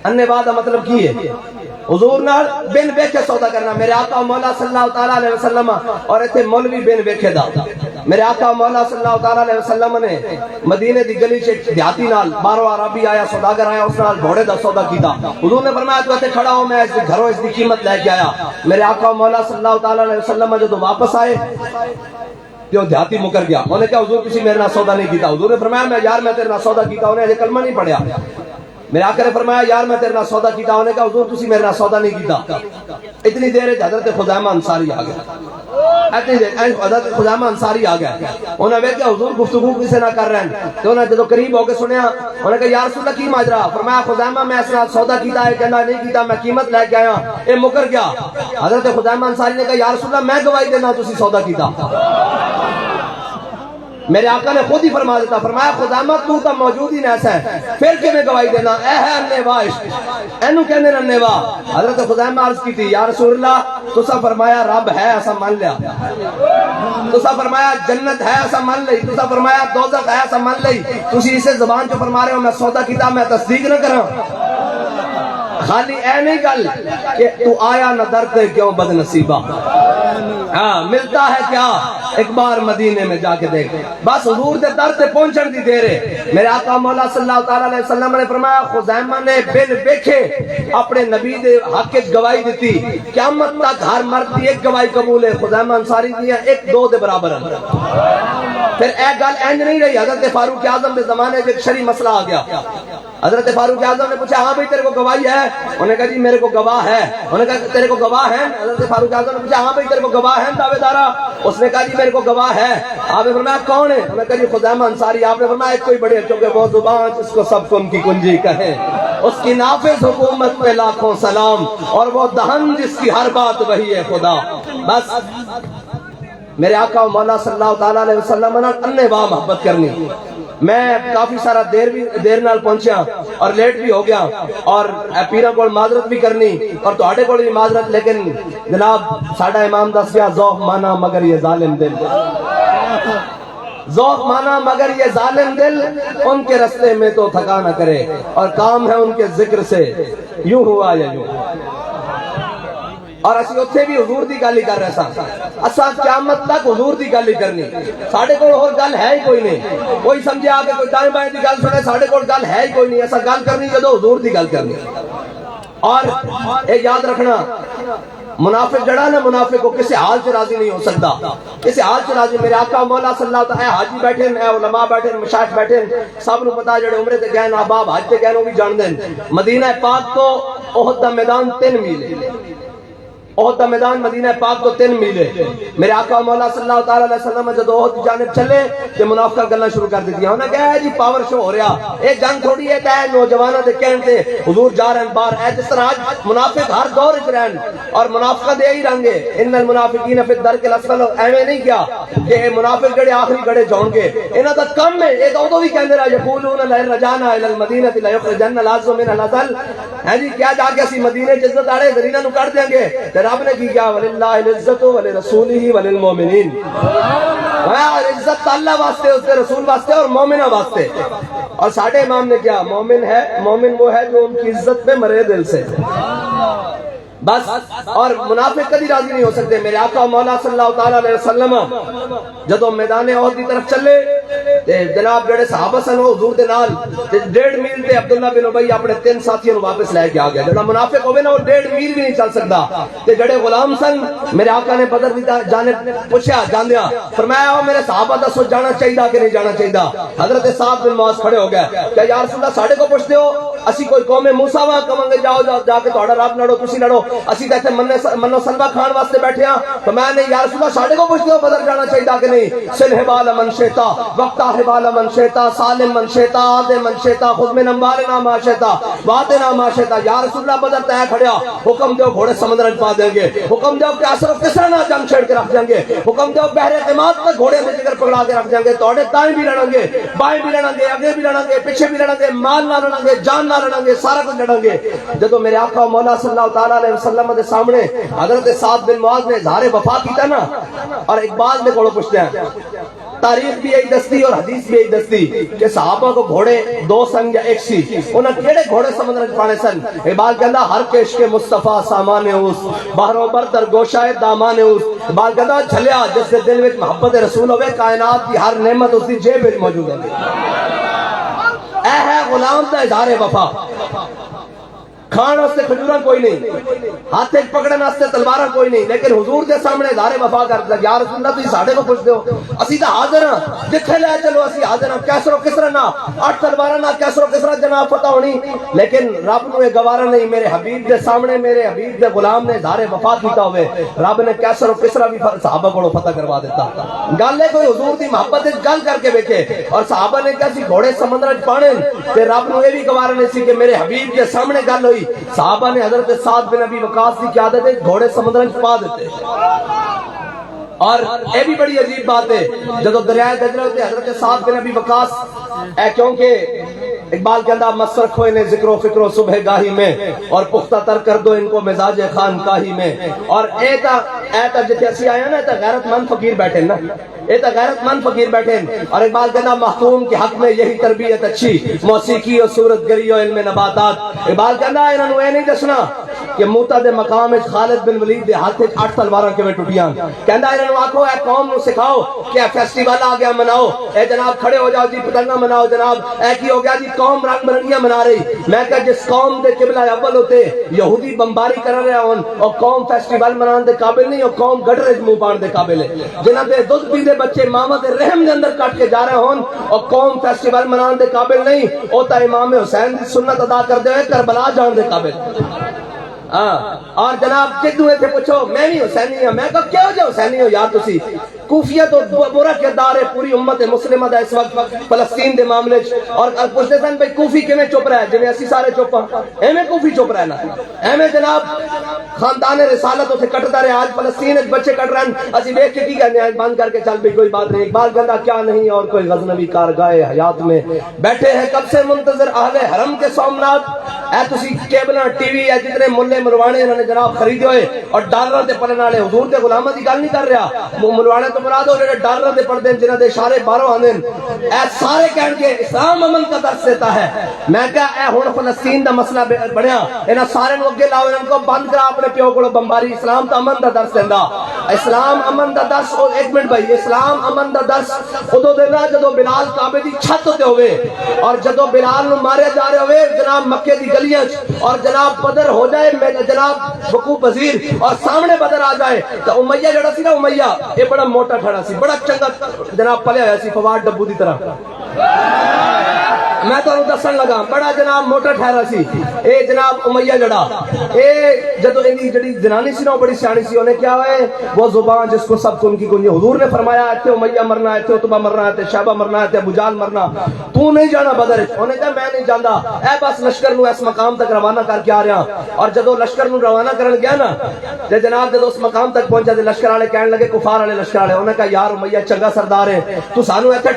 انے با دا مطلب کی ہے؟ حضور نال بن ویکھے سودا کرنا. میرے آقا مولا صلی اللہ تعالیٰ علیہ وسلم اور ایتھے مولوی بن ویکھے دا. میرے آقا مولا صلی اللہ تعالیٰ علیہ وسلم نے مدینے دی گلی چ دیہاتی نال باہروں عربی آیا، سوداگر آیا، اس نال گھوڑے دا سودا کیتا. حضور نے فرمایا تو ایتھے کھڑا ہو، میں اس گھروں اس دی قیمت لے کے آیا. میرے آقا مولا صلی اللہ تعالیٰ علیہ وسلم جب واپس آئے کہ وہ دیہاتی مکر گیا. انہوں نے کہا حضور کسی میرے نال سودا نہیں کیتا. حضور نے فرمایا میں یار میں تیرے نال سودا کیتا. انہیں اجے کلمہ نہیں پڑھیا. میرے آقا نے فرمایا یار میں تیرے نال سودا کیتا. انہوں نے کہا حضور تسی میرے نال سودا نہیں کیتا. اتنی دیر حضرت خزیمہ انصاری آ گئے. اتنی دیر حضرت خزیمہ انصاری آ گئے. انہوں نے کہا حضور گفتگو کسے نہ کر رہے ہیں. تو انہوں نے جب قریب ہو کے سنیا انہوں نے کہا یا رسول اللہ کی ماجرا؟ فرمایا خزیمہ میں اس نال سودا کیتا ہے، کہنا نہیں کیتا، میں قیمت لے کے آیا، اے مکر گیا. حضرت خزیمہ انصاری نے کہا یا رسول اللہ میں گواہی دینا تسی سودا کیتا. میرے آقا نے خود ہی فرما دیتا، فرمایا خزیمہ تو تا موجود ہی نیسا ہے، پھر کہ میں گواہی دینا. اے ہے انیوا عشق، اینو کہنے انیوا. حضرت خزیمہ عرض کی تھی یا رسول اللہ تسا فرمایا رب ہے ایسا مان لیا، تسا فرمایا جنت ہے ایسا مان لئی، تسا فرمایا دوزخ ہے ایسا مان لئی، تسی اسے زبان جو فرما رہے ہو میں سودا کیتا میں تصدیق نہ کراں. خالی اے نہیں گل کہ تو آیا نہ در تے کیوں بد نصیبہ، ہاں ملتا ہے کیا ایک بار مدینے میں جا کے دیکھ. بس حضور دے در تے پہنچن دی دیر ہے. میرے آقا مولا صلی اللہ تعالیٰ علیہ وسلم نے فرمایا خزیمہ نے بن ویکھے اپنے نبی دے حق وچ گواہی دیتی. قیامت تک ہر مرد دی ایک گواہی قبول ہے، خزیمہ انصاری دی ایک دو دے برابر ہے. پھر اے گل اینج نہیں رہی. حضرت فاروق اعظم دے زمانے میں ایک شرعی مسئلہ آ گیا. حضرت فاروق اعظم نے پوچھا ہاں بھائی تیرے کو گواہی ہے؟ انہوں نے کہا جی میرے کو گواہ ہے. انہوں نے کہا تیرے کو گواہ ہے؟ حضرت فاروق اعظم نے پوچھا ہاں بھائی تیرے کو گواہ ہے دعوے دارا؟ اس نے کہا جی میرے کو گواہ ہے. آپ نے فرمایا کون ہے؟ انہوں نے کہا جی خزیمہ انصاری. آپ نے فرمایا ایک کوئی بڑے چونکہ وہ زبان جس کو سب کن کی کنجی کہے، اس کی نافذ حکومت پہ لاکھوں سلام، اور وہ دہن جس کی ہر بات وہی ہے خدا. بس میرے آقا مولا صلی اللہ تعالیٰ علیہ وسلم نے انے واہ محبت کرنی. میں کافی سارا دیر نال پہنچیا اور لیٹ بھی ہو گیا اور پیرا کو معذرت بھی کرنی اور تہاڈے کول بھی معذرت. لیکن جناب ساڈا امام دس گیا ذوق مانا مگر یہ ظالم دل، ذوق مانا مگر یہ ظالم دل ان کے رستے میں تو تھکا نہ کرے، اور کام ہے ان کے ذکر سے یوں ہوا یا یوں. اور اسی اتھے بھی حضور دی گل ہی کر رہے سن. اساں قیامت تک حضور دی گل ہی کرنی. ساڈے کول اور گل ہے ہی کوئی نہیں. کوئی سمجھے آ کے کوئی دائیں بائیں دی گل سنے، ساڈے کول گل ہے ہی کوئی نہیں. ایسا گل کرنی جدو حضور دی گل کرنی. اور ایک یاد رکھنا منافق جڑا نا منافق کو کسی حال سے راضی نہیں ہو سکتا, کسی حال سے راضی. میرے آقا مولا صلی اللہ علیہ وسلم حاجی بیٹھے اے علماء بیٹھے مشائخ بیٹھے سب نو پتا جڑے عمرے تے گئے احباب حج تے گئے وہ بھی جان دین مدینہ پاک تو احد دا میدان 3 میل ہے, احد دا میدان مدینہ پاک تو 3 میل ہے. میرے آقا مولا صلی اللہ تعالی علیہ وسلم جب احد کی جانب چلے کہ منافقہ گلاں شروع کر دیتی. انہوں نے کہا ہے جی پاور شو ہو رہا, ایک جنگ تھوڑی ہے کہ نوجوانوں دے کہن تے حضور جا رہے ہیں باہر ہے. جس طرح آج منافق ہر دور وچ رہن اور منافقہ دے ہی رنگے ان المنافقین فی الدرک الاسفل. ایویں نہیں کیا کہ منافق جڑے آخری گڑے جاؤں گے, انہاں دا کم ہے. ایک اودوں بھی کہندے رہا یقولون لئن رجعنا الی المدینہ لیخرجن العز منها الاذل. ہیں جی کیا جا کے اسی مدینے چ عزت والے زرینہ نو کر دیں گے. تے رب نے کی کیا وللہ العزت ولرسولہ وللمؤمنین. عزت اللہ واسطے اس کے رسول واسطے اور مومنہ واسطے. اور ساڈے امام نے کیا مومن ہے, مومن وہ ہے جو ان کی عزت پہ مرے دل سے بس. اور منافق کبھی راضی نہیں ہو سکتے. میرے آقا مولا صلی اللہ تعالی علیہ وسلم جدو میدان احد کی طرف چلے تے جناب جڑے صحابہ سن حضور دے نال 1.5 میل تے عبداللہ بن ابی اپنے 3 ساتھیوں نو واپس لے کے آ گیا. جڑا منافق ہوے نا وہ 1.5 میل بھی نہیں چل سکتا. تے جڑے غلام سن میرے آقا نے بدر دی جانب پوچھا جاندیا فرمایا او میرے صحابہ دسو جانا چاہیے کہ نہیں جانا چاہیے. حضرت سعد بن معاذ کھڑے ہو گئے کہ یا رسول اللہ ساڈے کو پوچھتے ہو اسی کوئی قوم موسیٰ وا کہاں گے جاؤ جا کے تہاڈا رب لڑو تسی لڑو, اسی تے ایتھے منو سلوا کھان واسطے بیٹھے ہاں. تو میں نے یا رسول اللہ ساڈے کو پوچھتے ہو بدر جانا چاہیے کہ نہیں. سلحبال من شئتا وقتا حبال من شئتا سالم من شئتا آد من شئتا خذ من انبارنا ما شئتا واتنا ما شئتا. یا رسول اللہ بدر تے کھڑیا حکم دیو گھوڑے سمندر وچ پا دیں گے, حکم دیو کہ اسر و کسرا نہ جنگ چھیڑ کے رکھ دیں گے, حکم دیو بحر اعتماد تک گھوڑے دے جگر پکڑا کے رکھ دیں گے. تہاڈے دائیں بھی لڑیں گے بائیں بھی لڑیں گے اگے بھی لڑیں گے پیچھے بھی لڑیں گے, مال نہ لڑیں گے جان نہ لڑیں گے سارا کچھ لڑیں گے. جدو میرے آقا مولا صلی اللہ تعالی علیہ وسلم دے سامنے حضرت سعد بن معاذ نے اظہار وفا کیتا نا, اور اقبال نے کوڑوں پوچھتے ہیں تاریخ بھی یہی دستی اور حدیث بھی یہی دستی کہ صحابہ کو گھوڑے 2 سن یا 1 سی. انہاں کیڑے گھوڑے سمندر وچ پانے سن. اقبال کہندا ہر کش کے مصطفیٰ سامان اس بحروں پر در گوشائے دامان اس. اقبال کہندا جھلیا جس دے دل وچ محبت رسول ہوے کائنات کی ہر نعمت اس دی جیب وچ موجود ہے. اے ہے غلام دا اظہار وفا. کھان واسطے کھجوراں کوئی نہیں, ہاتھ پکڑنے واسطے تلواراں کوئی نہیں, لیکن حضور دے سامنے اظہار وفا کردا یا رسول اللہ تسی ساڈے کو پوچھدے ہو اسی تے حاضر ہاں جتھے لے چلو اسی حاضر ہاں. کیسر و کسرا نہ 8 تلواراں نہ کیسر و کسرا جناب فتح ہونی, لیکن رب نو یہ گوارا نہیں میرے حبیب دے سامنے میرے حبیب دے غلام نے اظہار وفا کیتا ہوئے رب نے کیسر و کسرا بھی صحابہ کو فتح کروا دیتا. گل ہے کوئی حضور دی محبت وچ گل کر کے ویکھے. اور صحابہ نے کہا سی گھوڑے سمندر وچ پانے تے رب نو یہ بھی گوارا نہیں سی کہ میرے حبیب دے سامنے گل ہوئی. صحابہ نے حضرت سعد بن ابی وقاص کی قیادت ہے گھوڑے سمندر میں پا دیتے. اور یہ بھی بڑی عجیب بات ہے جب دریائے دجلہ سے حضرت سعد بن ابی وقاص کیونکہ اقبال کے اندر مسرک ہوئے نے ذکر و فکر و صبح گاہی میں اور پختہ تر کر دو ان کو مزاج خانقاہی میں. اور ایتا جتے اسی آیا نا ایتا غیرت مند فقیر بیٹھے نا, ایتا غیرت مند فقیر بیٹھے. اور اقبال کے اندر محکوم کے حق میں یہی تربیت اچھی موسیقی اور صورت گری اور علم نباتات. اقبال کے اندر انہوں نے نہیں دسنا کہ موتا دے مقام خالد بن ولید دے ہاتھ 8 تلواراں کیویں ٹوٹیاں. کہندا انہوں نے آکھو اے قوم نو سکھاؤ کہ فیسٹیول آ گیا مناؤ, اے جناب کھڑے ہو جاؤ جی پتنگاں مناؤ, جناب اے کی ہو گیا جی قوم رنگ برنگیاں منا رہی. میں کہ جس قوم دے قبلہ اول ہوتے یہودی بمباری کر رہے ہون اور قوم فیسٹیول منان دے قابل نہیں, اور قوم گٹر وچ منہ پان دے قابل ہے. جنہاں دے دودھ پیندے بچے ماواں دے رحم دے اندر کٹ کے جا رہے ہون اور قوم فیسٹیول منان دے قابل نہیں, او تا امام حسین دی سنت ادا کردے ہوئے کربلا جان دے قابل. اور جناب جدو تھے پوچھو میں بھی حسینی ہوں, میں کہا کیوں جو حسینی ہو یار تسی. کوفیہ تو برا کردار ہے پوری امت مسلمہ دا اس وقت فلسطین دے معاملے. اور پوچھتے سن بھائی کوفی کیویں چپ رہا ہے جویں اسی سارے چپ ہاں, ایویں کوفی چپ رہا ہے نا, ایویں جناب خاندان رسالت اتنے کٹتا رہے. آج فلسطین وچ بچے کٹ رہے ہیں اسی دیکھ کے کی کہنے ہیں بند کر کے چل بھی کوئی بات نہیں. اقبال کہندا کیا نہیں اور کوئی غزنوی کارگاہ حیات میں بیٹھے ہیں کب سے منتظر اہل حرم کے سومنات. اے تسی کیبلاں ٹی وی ہے جتنے ملے ملوانے انہوں نے جناب خریدے ہوئے اور ڈالراں تے پلن والے حضور دے غلاماں دی گل نہیں کر رہا. وہ ملوانے تو مراد ہو جڑے ڈالر دے پڑھتے ہیں جنہاں دے اشارے باہروں آندے اے سارے کہن کے اسلام امن کا درس دیتا ہے. میں کہا اے ہن فلسطین دا مسئلہ بنیا انہاں سارے نوں اگے لاؤ انہاں کو بند کرا اپنے پیو کولوں بمباری. اسلام تو امن دا درس دیندا. اسلام امن دا درس. ایک منٹ بھائی, اسلام امن دا درس ادو دینا جدو بلال کعبے دی چھت تے ہوئے اور جدو بلال نو ماریا جا رہے ہوئے جناب مکے دی گلیاں اور جناب بدر ہو جائے جناب وقوع پذیر اور سامنے بدر آ جائے تو امیہ جڑا سی نا امیہ یہ بڑا موٹا کھڑا سی بڑا چنگا جناب پلیا ہوا سی فواد ڈبو دی طرح. میں تو دسن لگا بڑا جناب موٹا ٹھہرا سی اے جناب امیہ جڑا اے جدو انہی جڑی جنانی سی نا بڑی سیانی سی انہیں کیا ہے وہ زبان جس کو سب کو ان کی گنجی. حضور نے فرمایا ایتھے امیہ مرنا ایتھے عتبہ مرنا ایتھے شیبہ مرنا ایتھے ابو جہل مرنا تو نہیں جانا بدر. انہیں کہا میں نہیں جاندا اے بس لشکر نو اس مقام تک روانہ کر کے آ رہا. اور جدو لشکر نو روانہ کرن گیا نا تے جناب جدو اس مقام تک پہنچا تے لشکر والے کہنے لگے کفار والے لشکر والے انہیں کہا یار امیہ چنگا سردار ہے تو سانو ایتھے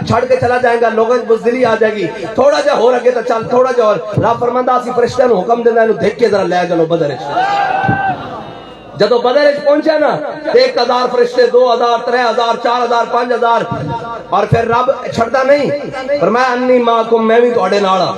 چھڑ کے چلا جائے گا لوگوں کی بزدلی آ جائے گی تھوڑا جا ہو رکھے تو چل تھوڑا جا اور رب فرماندا اسی فرشتے نو حکم دیندا اینو دیکھ کے ذرا لے چلو بدر جدو بدر پہنچا نا 1000 فرشتے 2000 3000 4000 5000 اور پھر رب چھڑتا نہیں فرمایا انی معکم میں بھی تواڈے نال ہاں.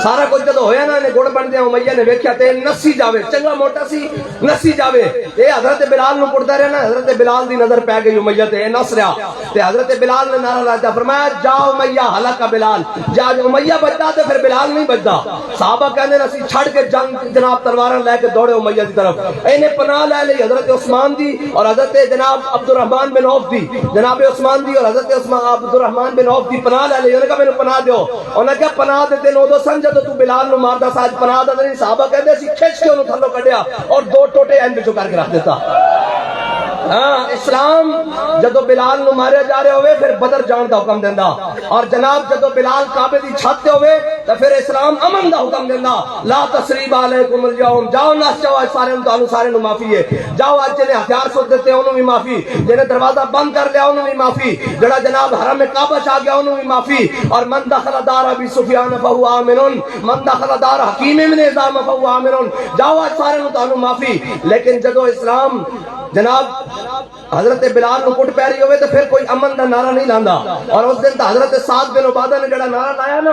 سارا کچھ جدو ہویا نا گڑ بن دیا امیہ نے ویکھیا تے نسی جاوے چنگا موٹا سی نسی جاوے اے حضرت بلال نو پڑھدا رہیا نا حضرت بلال دی نظر پے گئی امیہ تے نس رہیا تے حضرت بلال نے نعرہ لایا فرمایا جا امیہ ہلاک بلال جا امیہ بچدا تے پھر بلال نہیں بچدا. صحابہ کہندے اسی چھڑ کے جنگ جناب تلواراں لے کے دوڑے امیہ دی طرف اینے پناہ لے لئی حضرت عثمان دی اور حضرت جناب عبد الرحمن بن عوف دی جناب عثمان دی اور حضرت عثمان عبد الرحمن بن عوف دی پناہ لے لئی. انہوں نے کہا مینوں پناہ دیو. انہوں نے کہا پناہ دے تینوں ادو سمجھ جدو تو بلال نو ماردا سا اج پناہ دا نہیں. صحابہ کہندے اسی کھچ کے انہوں تھلوں کڈیا اور 2 ٹوٹے این وچوں کر کے رکھ دیتا. ہاں اسلام جدو بلال نو ماریا جا رہے ہوئے پھر بدر جان دا حکم دیندا اور جناب جدو بلال کعبے دی چھت تے ہوئے تو پھر اسلام امن دا حکم دیندا لا تسریب علیکم اليوم جاؤ نس جاؤ سارے تانوں سارے نو معافی ہے. جاؤ اج جنے ہتھیار سوٹ دیتے انہوں بھی معافی جنے دروازہ بند کر لیا انہوں بھی معافی جڑا جناب حرم کعبہ چ آ گیا انہوں بھی معافی. اور من دخل دار ابی سفیان فهو آمن من دخل دار حکیم ابن حزام فهو آمن. جاؤ اج سارے نو تانوں معافی. لیکن جدو اسلام جناب حضرت بلال نو کٹ پیری ہوئے تو پھر کوئی امن دا نعرہ نہیں لاندا. اور اس دن تو حضرت سعد بن عبادہ نے جڑا نعرہ لایا نا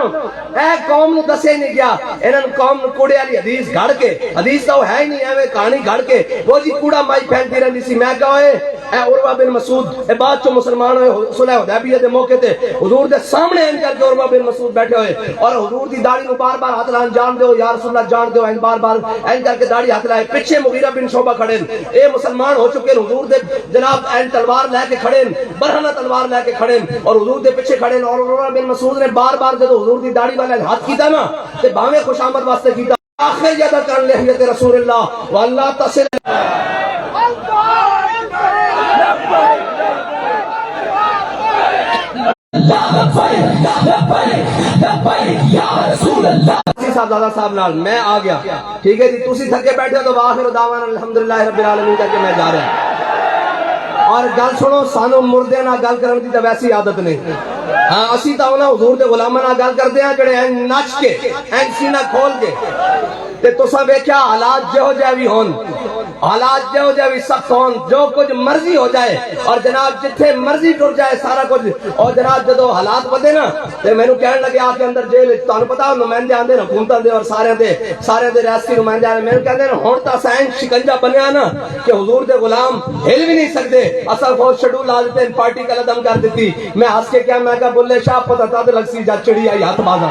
اے قوم نو دسے نہیں گیا انہاں قوم نو کوڑے والی حدیث گھڑ کے حدیث تو ہے ہی نہیں ایویں کہانی گھڑ کے وہ جی کوڑا مائی پھینکتی رہندی سی. میں کہا اے عروہ بن مسعود اے بعد چوں مسلمان ہوئے صلح حدیبیہ دے موقع تے حضور دے سامنے ان کر کے عروہ بن مسعود بیٹھے ہوئے اور حضور دی داڑھی نو بار بار ہاتھ لان جان دیو یا رسول اللہ جان دیو بار بار این کر کے داڑھی ہاتھ لائے. پیچھے مغیرہ بن شعبہ کھڑے اے مسلمان ہو چکے حضور دے جناب این تلوار لے کے کھڑے برہنہ تلوار لے کے کھڑے اور حضور دے پیچھے کھڑے اور عروہ بن مسعود نے بار بار جب حضور دی داڑھی والے ہاتھ کیتا نا تے باویں خوش آمد واسطے کیتا آخر یاد کر لحیت رسول اللہ واللہ تصل صاحبزادہ صاحب نال میں آ گیا ٹھیک ہے جی تسی تھکے بیٹھے تو واخر دعوانا الحمدللہ رب العالمین کر کے میں جا رہا ہوں. اور گل سنو سانو مردے نہ گل کرن دی تے ویسی عادت نہیں. ہاں اسی تا انہاں حضور دے غلاماں نال گل کردے ہاں جڑے این نچ کے این سینہ کھول کے تے تساں ویکھیا حالات جہو جے وی ہون حالات جہو جے وی سخت ہون جو کچھ مرضی ہو جائے اور جناب جتھے مرضی ٹر جائے سارا کچھ اور جناب جدو حالات بدے نا تے مینوں کہن لگے آ کے اندر جیل تانوں پتہ نمائندے آندے نا حکومتاں دے اور سارے دے ریاستی نمائندے آندے مینوں کہندے ہن تا سائن شکنجا بنیا نا کہ حضور دے غلام ہل بھی نہیں سکدے اصل فوج شیڈول لا دیتے پارٹی کا قدم کر دیتی. میں ہنس کے کیا میں کہا بلے شاہ پتہ تھا لگ سی جا چڑی آئی ہاتھ بازا.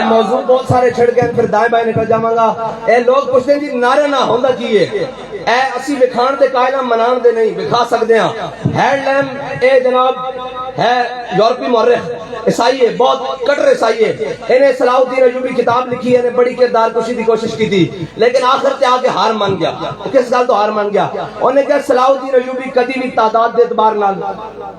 موضوع بہت سارے چھڑ گئے پھر دائیں بائیں نکل جاواں گا. اے لوگ پوچھتے ہیں جی نعرہ نہ ہوندا کی ہے اے اسی وکھان تے قائلہ منان دے نہیں وکھا سکدے ہاں. ہیڈ لیم اے جناب ہے یورپی مورخ عیسائی ہے, بہت کٹر عیسائی ہے. انہیں صلاح الدین ایوبی کتاب لکھی ہے, انہیں بڑی کردار کشی کی کوشش کی تھی, لیکن آخر تے آ کے ہار مان گیا. کس گل تو ہار مان گیا؟ انہیں کہا صلاح الدین ایوبی کدی بھی تعداد دے اعتبار نال,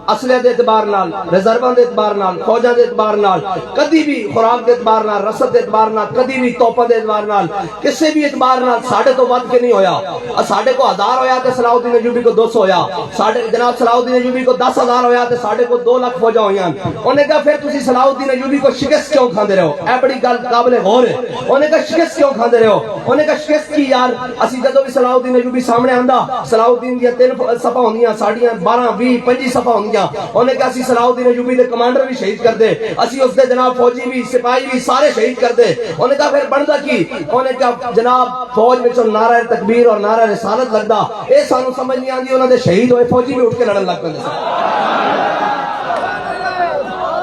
اسلحے دے اعتبار نال, ریزرواں دے اعتبار نال, فوجاں دے اعتبار نال, کدی بھی خوراک دے اعتبار نال, رسد دے اعتبار نال, کدی بھی توپاں دے اعتبار نال, کسی بھی اعتبار نال ساڈے تو ود کے نہیں ہویا. ساڈے کو 1000 ہویا تے صلاح الدین ایوبی کو 200 ہویا. ساڈے جناب صلاح الدین ایوبی کو 10,000 ہویا تے ساڈے کو 2 لاکھ فوجاں ہویاں. انہیں کہا پھر تسی صلاح الدین ایوبی کو شکست کیوں کھاندے رہو؟ اے بڑی گل قابل غور ہے. انہیں کہا شکست کیوں کھاندے رہو؟ انہیں کہا شکست کی یار, اسی جدوں بھی صلاح الدین ایوبی سامنے آندا, صلاح الدین دی 3 صفحہ ہوندیاں, ساڈیاں 12 20 25 صفحہ ہوندیاں. انہیں کہا اسی صلاح الدین ایوبی دے کمانڈر بھی شہید کر دے, اسی اس دے جناب فوجی بھی سپاہی بھی سارے شہید کر دے. انہیں کہا پھر بندا کی؟ انہیں کہا جناب فوج وچوں نعرہ تکبیر اور نعرہ رسالت لگدا, اے سانو سمجھ نہیں آندی. انہاں دے شہید ہوئے فوجی بھی اٹھ کے لڑن لگ پیندے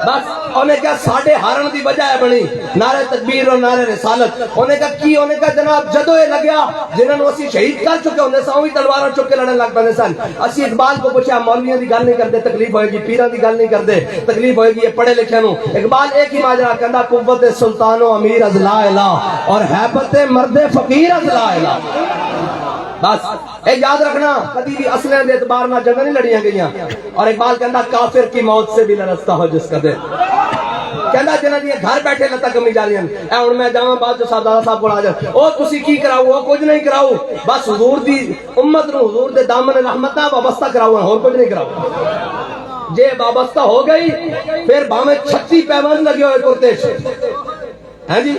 بس. انہیں کہا ساڈے ہارن دی وجہ ہے بنی نعرہ تکبیر اور نعرہ رسالت. انہیں کہا کی؟ انہیں کہا جناب جدوں یہ لگیا جنہاں نو اسی شہید کر چکے ہوندے سان, وہی تلواراں چک کے لڑن لگ پیندے سن. اسی اقبال کو پوچھا, مولویاں دی گل نہیں کرتے تکلیف ہوئے گی, پیراں دی گل نہیں کرتے تکلیف ہوئے گی, یہ پڑھے لکھے نو. اقبال ایک ہی ماجرا کہندا, قوت سلطان و امیر از لا الہ اور ہیبت مرد فقیر از لا الہ. بس اے یاد رکھنا, کبھی بھی اسلحے دے اعتبار نہ جنگیں نہیں لڑیاں گئیاں. اور اقبال کہندا کافر کی موت سے بھی لرزتا ہو جس کا دل. کہندا جنہاں دی گھر بیٹھے لتاں کمی جا رہی ہیں. اے ہن میں جاواں بعد جو صاحب صاحب کو آ جا, او تسی کی کراؤ؟ او کچھ نہیں کراؤ, بس حضور دی امت نو حضور دے دامن رحمت نال وابستہ کراؤ, اور کچھ نہیں کراؤ. جے وابستہ ہو گئی پھر بھاویں 36 پیوند لگے ہوئے کرتے ہیں جی,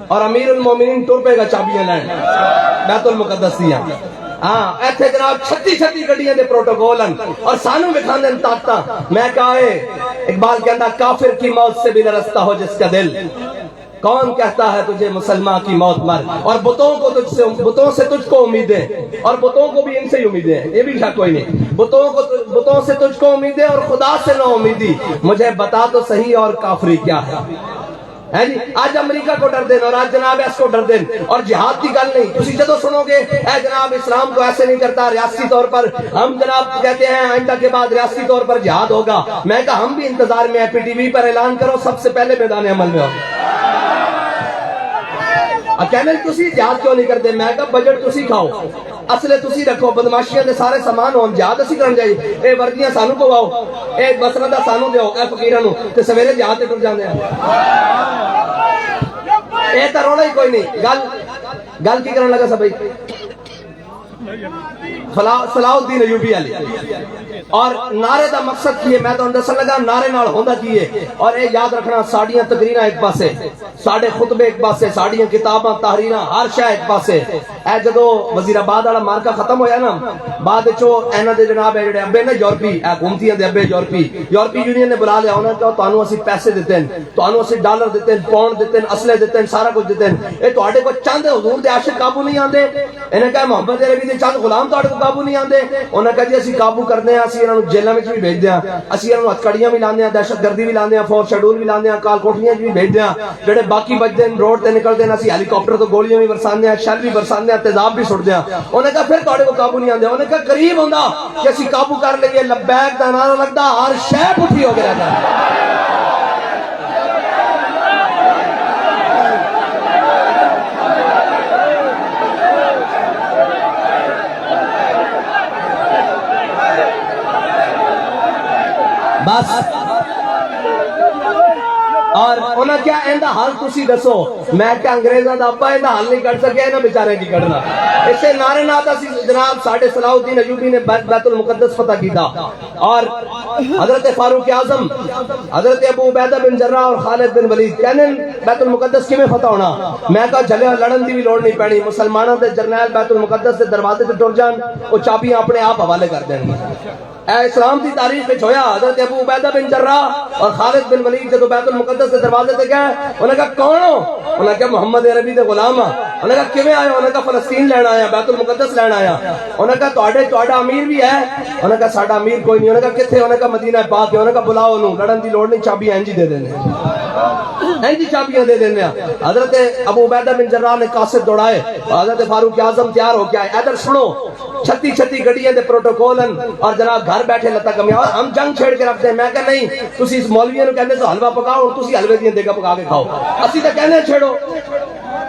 اور امیر المومنین ٹر پے گا چابیاں لین بیت المقدس دیاں. ہاں ایتھے جناب 36 گڈیاں دے پروٹوکول ہیں اور سانو وکھاندے طاقتاں. میں کہا ہے اقبال کہندا کافر کی موت سے بھی لرزتا ہو جس کا دل. کون کہتا ہے تجھے مسلمان کی موت مر, اور بتوں سے تجھ کو امیدیں, اور بتوں کو بھی ان سے ہی امیدیں ہیں, یہ بھی شک کوئی نہیں. بتوں سے تجھ کو امیدیں اور خدا سے نہ امیدی, مجھے بتا تو صحیح اور کافری کیا ہے جی. آج امریکہ کو ڈر دین اور آج جناب ایس کو ڈر دین, اور جہاد کی گل نہیں. تسی جدو سنو گے اے جناب اسلام کو ایسے نہیں کرتا, ریاستی طور پر ہم جناب کہتے ہیں آئندہ کے بعد ریاستی طور پر جہاد ہوگا. میں کہا ہم بھی انتظار میں ہیں, پی ٹی وی پر اعلان کرو سب سے پہلے میدان عمل میں ہوگا. کہنے تسی جہاد کیوں نہیں کرتے؟ میں کہا بجٹ تسی کھاؤ, اصلے تسی رکھو, بدماشیاں دے سارے سامان ہون, جہاد اسی کرن جائیے. اے وردیاں سانو پواؤ, اے مسلدہ سانو دیو, اے فقیراں نو, تے سویرے جہاد تے ٹر جاندے ہیں. اے تے رونا ہی کوئی نہیں. گل کی کرن لگا سا بھائی صلاح الدین ایوبی علی, اور نعرے دا مقصد کی ہے میں تو دسن لگا, نعرے نال ہوندا کی ہے. اور اے یاد رکھنا ساڈیاں تقریراں ایک پاسے, ساڈے خطبے ایک پاسے, ساڈیاں کتاباں تحریراں ہر شے ایک پاسے. اے جدو وزیر آباد والا مارکا ختم ہویا نا, بعد وچوں انہاں دے جناب اے جڑے ابے نے یورپی حکومتیاں دے ابے یورپی یونین نے بلا لیا. انہاں نے کہا تانوں اسی پیسے دتے ہیں, تانوں اسی ڈالر دتے ہیں, پاؤنڈ دتے ہیں, اسلحے دتے ہیں, سارا کچھ دتے ہیں. اے تواڈے کو چند حضور دے عاشق قابو نہیں آندے. انہاں کہا محمد عربی دے چند غلام تواڈے کو قابو نہیں آندے. انہاں کہا جی اسی قابو کرنے ہیں, اسی انہاں نوں جیلاں وچ بھی بھیج دیاں, اسی انہاں نوں ہتھکڑیاں بھی لاندے ہیں, دہشت گردی بھی لاندے ہیں, فور شیڈول بھی لاندے ہیں, کال کوٹھیاں بھی بھیج ہیں. جڑے باقی بچدے ہیں روڈ تے نکلدے ہیں, اسی ہیلی کاپٹر تو گولیاں بھی برساندے ہیں, شل بھی برساندے ہیں, تیزاب بھی سٹدے ہیں. انہوں نے کہا پھر تواڈے کو قابو نہیں آندے. انہوں نے کہا قریب ہوندا کہ اسی قابو کر لئیے, لبیک دا نعرہ لگدا, ہر شے پٹھی ہو کے رہتا ہے. بس اور انہاں کیا ایندا حل تسی دسو. میں کہ انگریزاں دا ابا ایندا حل نہیں کر سکے, انہاں بیچارے کی کرنا. اسے نعرے نات اسی جناب ساڈے صلاح الدین ایوبی نے بیت المقدس فتح کیتا, اور حضرت فاروق اعظم, حضرت ابو عبیدہ بن جراح اور خالد بن ولید کہنے بیت المقدس کیویں فتح ہونا. میں کہا جھلے لڑن دی بھی لوڑ نہیں پینی, مسلماناں دے جرنیل بیت المقدس دے دروازے تے ٹر جان, او چابیاں اپنے آپ حوالے کر دین گے. اے اسلام دی تاریخ وچ ہویا. حضرت ابو عبیدہ بن جراح اور خالد بن ولید جدو بیت المقدس دے دروازے تے گئے, انہاں کہا کون ہو؟ انہاں کہا محمد عربی دے غلام ہاں. انہاں کہا کیویں آئے؟ انہاں کہا فلسطین لینا آیا, بیت المقدس لینا آیا. انہاں کہا تواڈا امیر بھی ہے؟ انہاں کہا ساڈا امیر کوئی نہیں. انہاں کہا کتھے؟ انہاں کہا مدینہ پاک ہے. انہاں کہا بلاؤ انہوں, لڑن دی لوڑ نہیں, چابیاں انج دے دینے, انج چابیاں دے دینے. حضرت ابو عبیدہ بن جراح نے قاصد دوڑائے, حضرت فاروق اعظم تیار ہو کے آئے. ادھر سنو, چھتی چھتی گڈیاں دے پروٹوکول ہیں اور جناب گھر بیٹھے لتا کمیاں اور ہم جنگ چھیڑ کے رکھتے ہیں. میں کہ نہیں تسی اس مولویوں نو کہندے تو حلوہ پکاؤ اور تسی حلوے دیاں دیگا پکا کے کھاؤ. اسی تے کہنے چھیڑو.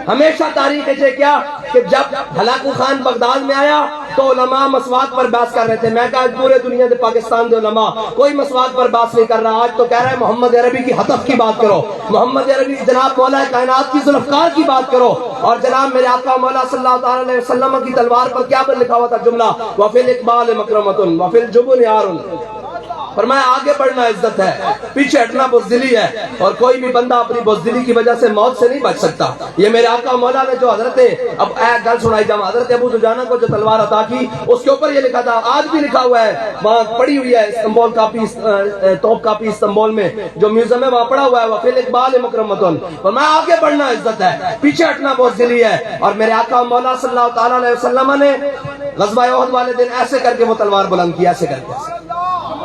ہمیشہ تاریخ ہے کیا کہ جب ہلاکو خان بغداد میں آیا تو علماء مسواک پر بحث کر رہے تھے. میں کہا پورے دنیا دے پاکستان دے علماء کوئی مسواک پر بحث نہیں کر رہا. آج تو کہہ رہا ہے محمد عربی کی ہتف کی بات کرو, محمد عربی جناب مولا کائنات کی ذوالفقار کی بات کرو. اور جناب میرے آقا مولا صلی اللہ تعالی علیہ وسلم کی تلوار پر کیا پر لکھا ہوا تھا جملہ وفی الاقبال مکرمۃ وفی الجبن یار. فرمایا آگے بڑھنا عزت ہے, پیچھے ہٹنا بزدلی ہے, اور کوئی بھی بندہ اپنی بزدلی کی وجہ سے موت سے نہیں بچ سکتا. یہ میرے آقا مولا نے جو حضرت اب گل سنائی جاؤں حضرت ابو دجانہ کو جو تلوار عطا کی اس کے اوپر یہ لکھا تھا, آج بھی لکھا ہوا ہے, وہاں پڑی ہوئی ہے استنبول کاپی, توپ کاپی استنبول میں جو میوزیم ہے وہاں پڑا ہوا ہے وفی الاقبال مکرمۃ. فرمایا آگے بڑھنا عزت ہے, پیچھے ہٹنا بزدلی ہے. اور میرے آقا مولا صلی اللہ تعالی علیہ وسلم نے غزوہ احد والے دن ایسے کر کے وہ تلوار بلند کی, ایسے کر کے.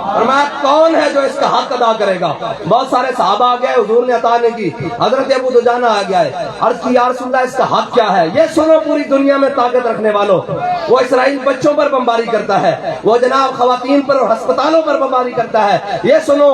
فرمایا کون ہے جو اس کا حق ادا کرے گا؟ بہت سارے صحابہ آ گئے, حضور نے عطا نہیں کی. حضرت ابو دجانہ آ گیا ہے, عرض کی یا رسول اللہ اس کا حق کیا ہے؟ یہ سنو پوری دنیا میں طاقت رکھنے والوں, وہ اسرائیل بچوں پر بمباری کرتا ہے, وہ جناب خواتین پر اور ہسپتالوں پر بمباری کرتا ہے. یہ سنو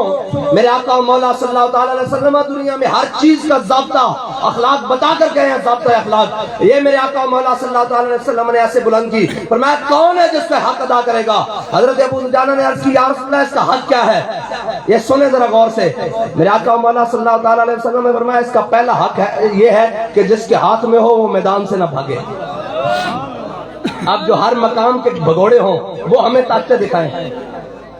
میرے آقا مولا صلی اللہ تعالی علیہ وسلم دنیا میں ہر چیز کا ضابطہ اخلاق بتا کر گئے ہیں, ضابطہ اخلاق. یہ میرے آقا مولا صلی اللہ تعالی علیہ وسلم نے ایسے بلند کی. فرمایا کون ہے جس پہ حق ادا کرے گا؟ حضرت ابو دجانہ نے عرض کی یا رسول اللہ اس کا حق کیا ہے؟ یہ سنیں ذرا غور سے. میرے آقا مولا صلی اللہ تعالی علیہ وسلم نے فرمایا اس کا پہلا حق ہے یہ ہے کہ جس کے ہاتھ میں ہو وہ میدان سے نہ بھاگے. اب جو ہر مقام کے بھگوڑے ہوں وہ ہمیں طاقتیں دکھائیں.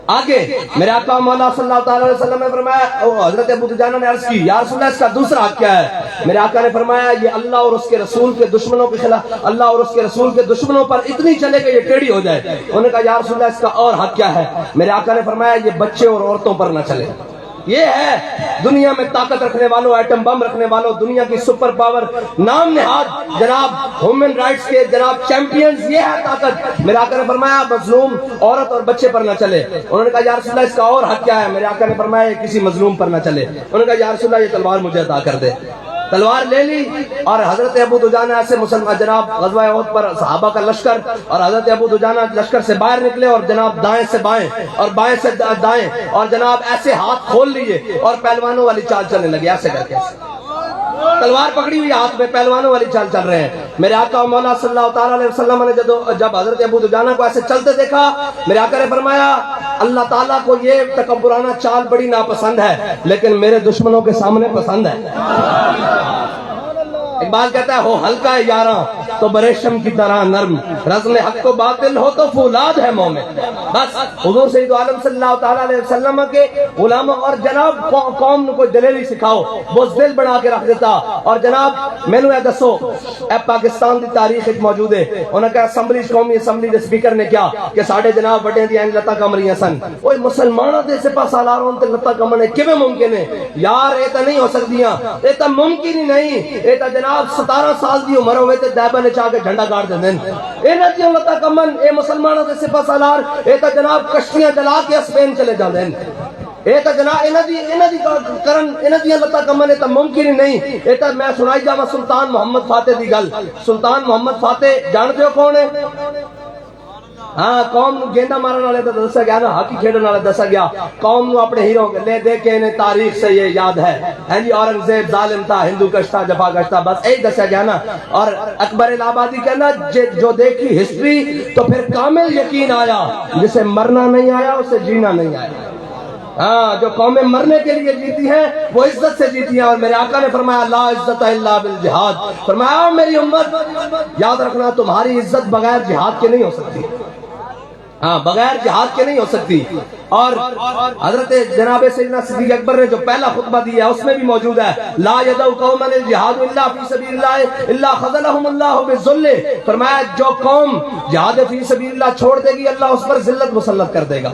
آگے میرے آقا مولا صلی اللہ تعالی علیہ وسلم نے فرمایا, حضرت ابو دجانہ نے عرض کی یا رسول اللہ اس کا دوسرا حق کیا ہے؟ میرے آقا نے فرمایا یہ اللہ اور اس کے رسول کے دشمنوں کے خلاف, اللہ اور اس کے رسول کے دشمنوں پر اتنی چلے کہ یہ ٹیڑھی ہو جائے. انہوں نے کہا یا رسول اللہ اس کا اور حق کیا ہے؟ میرے آقا نے فرمایا یہ بچے اور عورتوں پر نہ چلے. یہ ہے دنیا میں طاقت رکھنے والوں, ایٹم بم رکھنے والوں, دنیا کی سپر پاور نام نہاد جناب ہیومن رائٹس کے جناب چیمپئنز, یہ ہے طاقت. میرے آقا نے فرمایا مظلوم عورت اور بچے پر نہ چلے. انہوں نے کہا یا رسول اللہ اس کا اور حق کیا ہے؟ میرے آقا نے فرمایا یہ کسی مظلوم پر نہ چلے. انہوں نے کہا یا رسول اللہ یہ تلوار مجھے عطا کر دے. تلوار لے لی اور حضرت ابو دجانہ ایسے مسلمان جناب غزوہ احد پر صحابہ کا لشکر, اور حضرت ابو دجانہ لشکر سے باہر نکلے اور جناب دائیں سے بائیں اور بائیں سے دائیں اور جناب ایسے ہاتھ کھول لیے اور پہلوانوں والی چال چلنے لگے. ایسے کر کے تلوار پکڑی ہوئی ہاتھ میں پہلوانوں والی چال چل رہے ہیں. میرے آقا مولا صلی اللہ تعالی علیہ وسلم نے جب حضرت ابو دجانہ کو ایسے چلتے دیکھا, میرے آقا نے فرمایا اللہ تعالیٰ کو یہ تکبرانہ چال بڑی ناپسند ہے لیکن میرے دشمنوں کے سامنے پسند ہے. اقبال کہتا ہے ہو ہلکا ہے یاراں تو بریشم کی طرح نرم, رزم حق کو باطل ہو تو فولاد ہے مومن. بس حضور سید عالم صلی اللہ تعالیٰ علیہ وسلم کے علماء اور جناب قوم کو دلیری سکھاؤ, بزدل بنا کے رکھ دیتا. اور جناب میں نے دسو اے پاکستان دی تاریخ ایک موجود ہے. انہوں نے کہا اسمبلی قومی اسمبلی دے سپیکر نے کیا کہ ساڑھے جناب بڑے دی لتا کمریاں سن, کوئی مسلمانوں دے سپاہ سالاروں تے لتا کمرنے کیویں ممکن ہے یار؟ یہ تو نہیں ہو سکتیاں, یہ تو ممکن ہی نہیں. یہ تو جناب 17 سال دی عمر ہوئے تے دائبہ نے چاہ کے جھنڈا گاڑ دے دیں. انہاں دی لتا کمن اے مسلمانوں دے سپاہ سالار یہ تو جناب کشتیاں جلا کے اسپین چلے جاندے ہیں. یہ تو جناب انہاں دی کرن انہاں دی لتا کمن یہ تو ممکن ہی نہیں. یہ تو میں سنائی جاواں سلطان محمد فاتح دی گل. سلطان محمد فاتح جانتے ہو کون ہے؟ ہاں قوم نو گیندا مارن والے تو دسا گیا نا, ہاکی کھیڈن والے دسا گیا. قوم نو اپنے ہیرو لے دے کے انہیں تاریخ سے یہ یاد ہے ہاں جی اورنگزیب ظالم تھا, ہندو کش تھا, جفا کش تھا, بس یہی دسا گیا نا. اور اکبر الہ آبادی کہنا جو دیکھی ہسٹری تو پھر کامل یقین آیا, جسے مرنا نہیں آیا اسے جینا نہیں آیا. ہاں جو قومیں مرنے کے لیے جیتی ہیں وہ عزت سے جیتی ہیں. اور میرے آقا نے فرمایا لا عزت الا بالجہاد. فرمایا میری امت یاد رکھنا تمہاری عزت بغیر جہاد کے نہیں ہو سکتی. ہاں بغیر جہاد کے نہیں ہو سکتی. اور حضرت جناب سیدنا صدیق اکبر نے جو پہلا خطبہ دیا ہے اس میں بھی موجود ہے لا یدعو قوما الجہاد الا فی سبیل اللہ الا خذلهم اللہ بالذل. فرمایا جو قوم جہاد فی سبیل اللہ چھوڑ دے گی اللہ اس پر ذلت مسلط کر دے گا.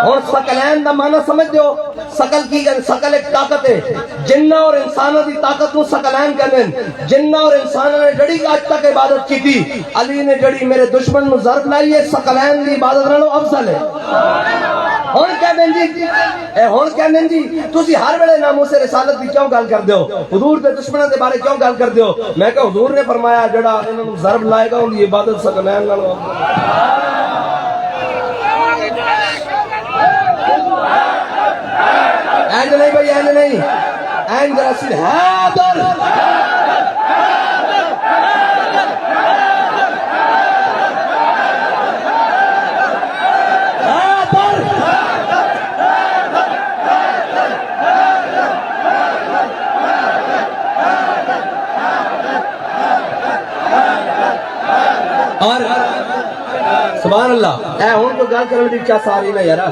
اور سکلین دا معنی سمجھ دیو، سکل کی سکل ایک طاقت ہے، جنہ اور انسانوں دی طاقت کو سکلین کہنے، جنہ اور انسانوں نے جڑی آج تک عبادت کی تھی، علی نے جڑی میرے دشمن میں ضرب لائی ہے، سکلین دی عبادت نالوں افضل ہے۔ ہون کہنے جی تسی ہر ویلے ناموس رسالت دی کیوں گل کر دیو، حضور دے دشمنوں دے بارے کیوں گل کر دیو؟ میں کہ حضور نے فرمایا جڑا انہاں نوں ضرب لائے گا ان دی عبادت سکلین نالوں اینج نہیں بھائی، اینج نہیں، اینج رسول حیدر اور سبحان اللہ، اے ہون تو گل کرنے دی کیا ساری نہ یارا۔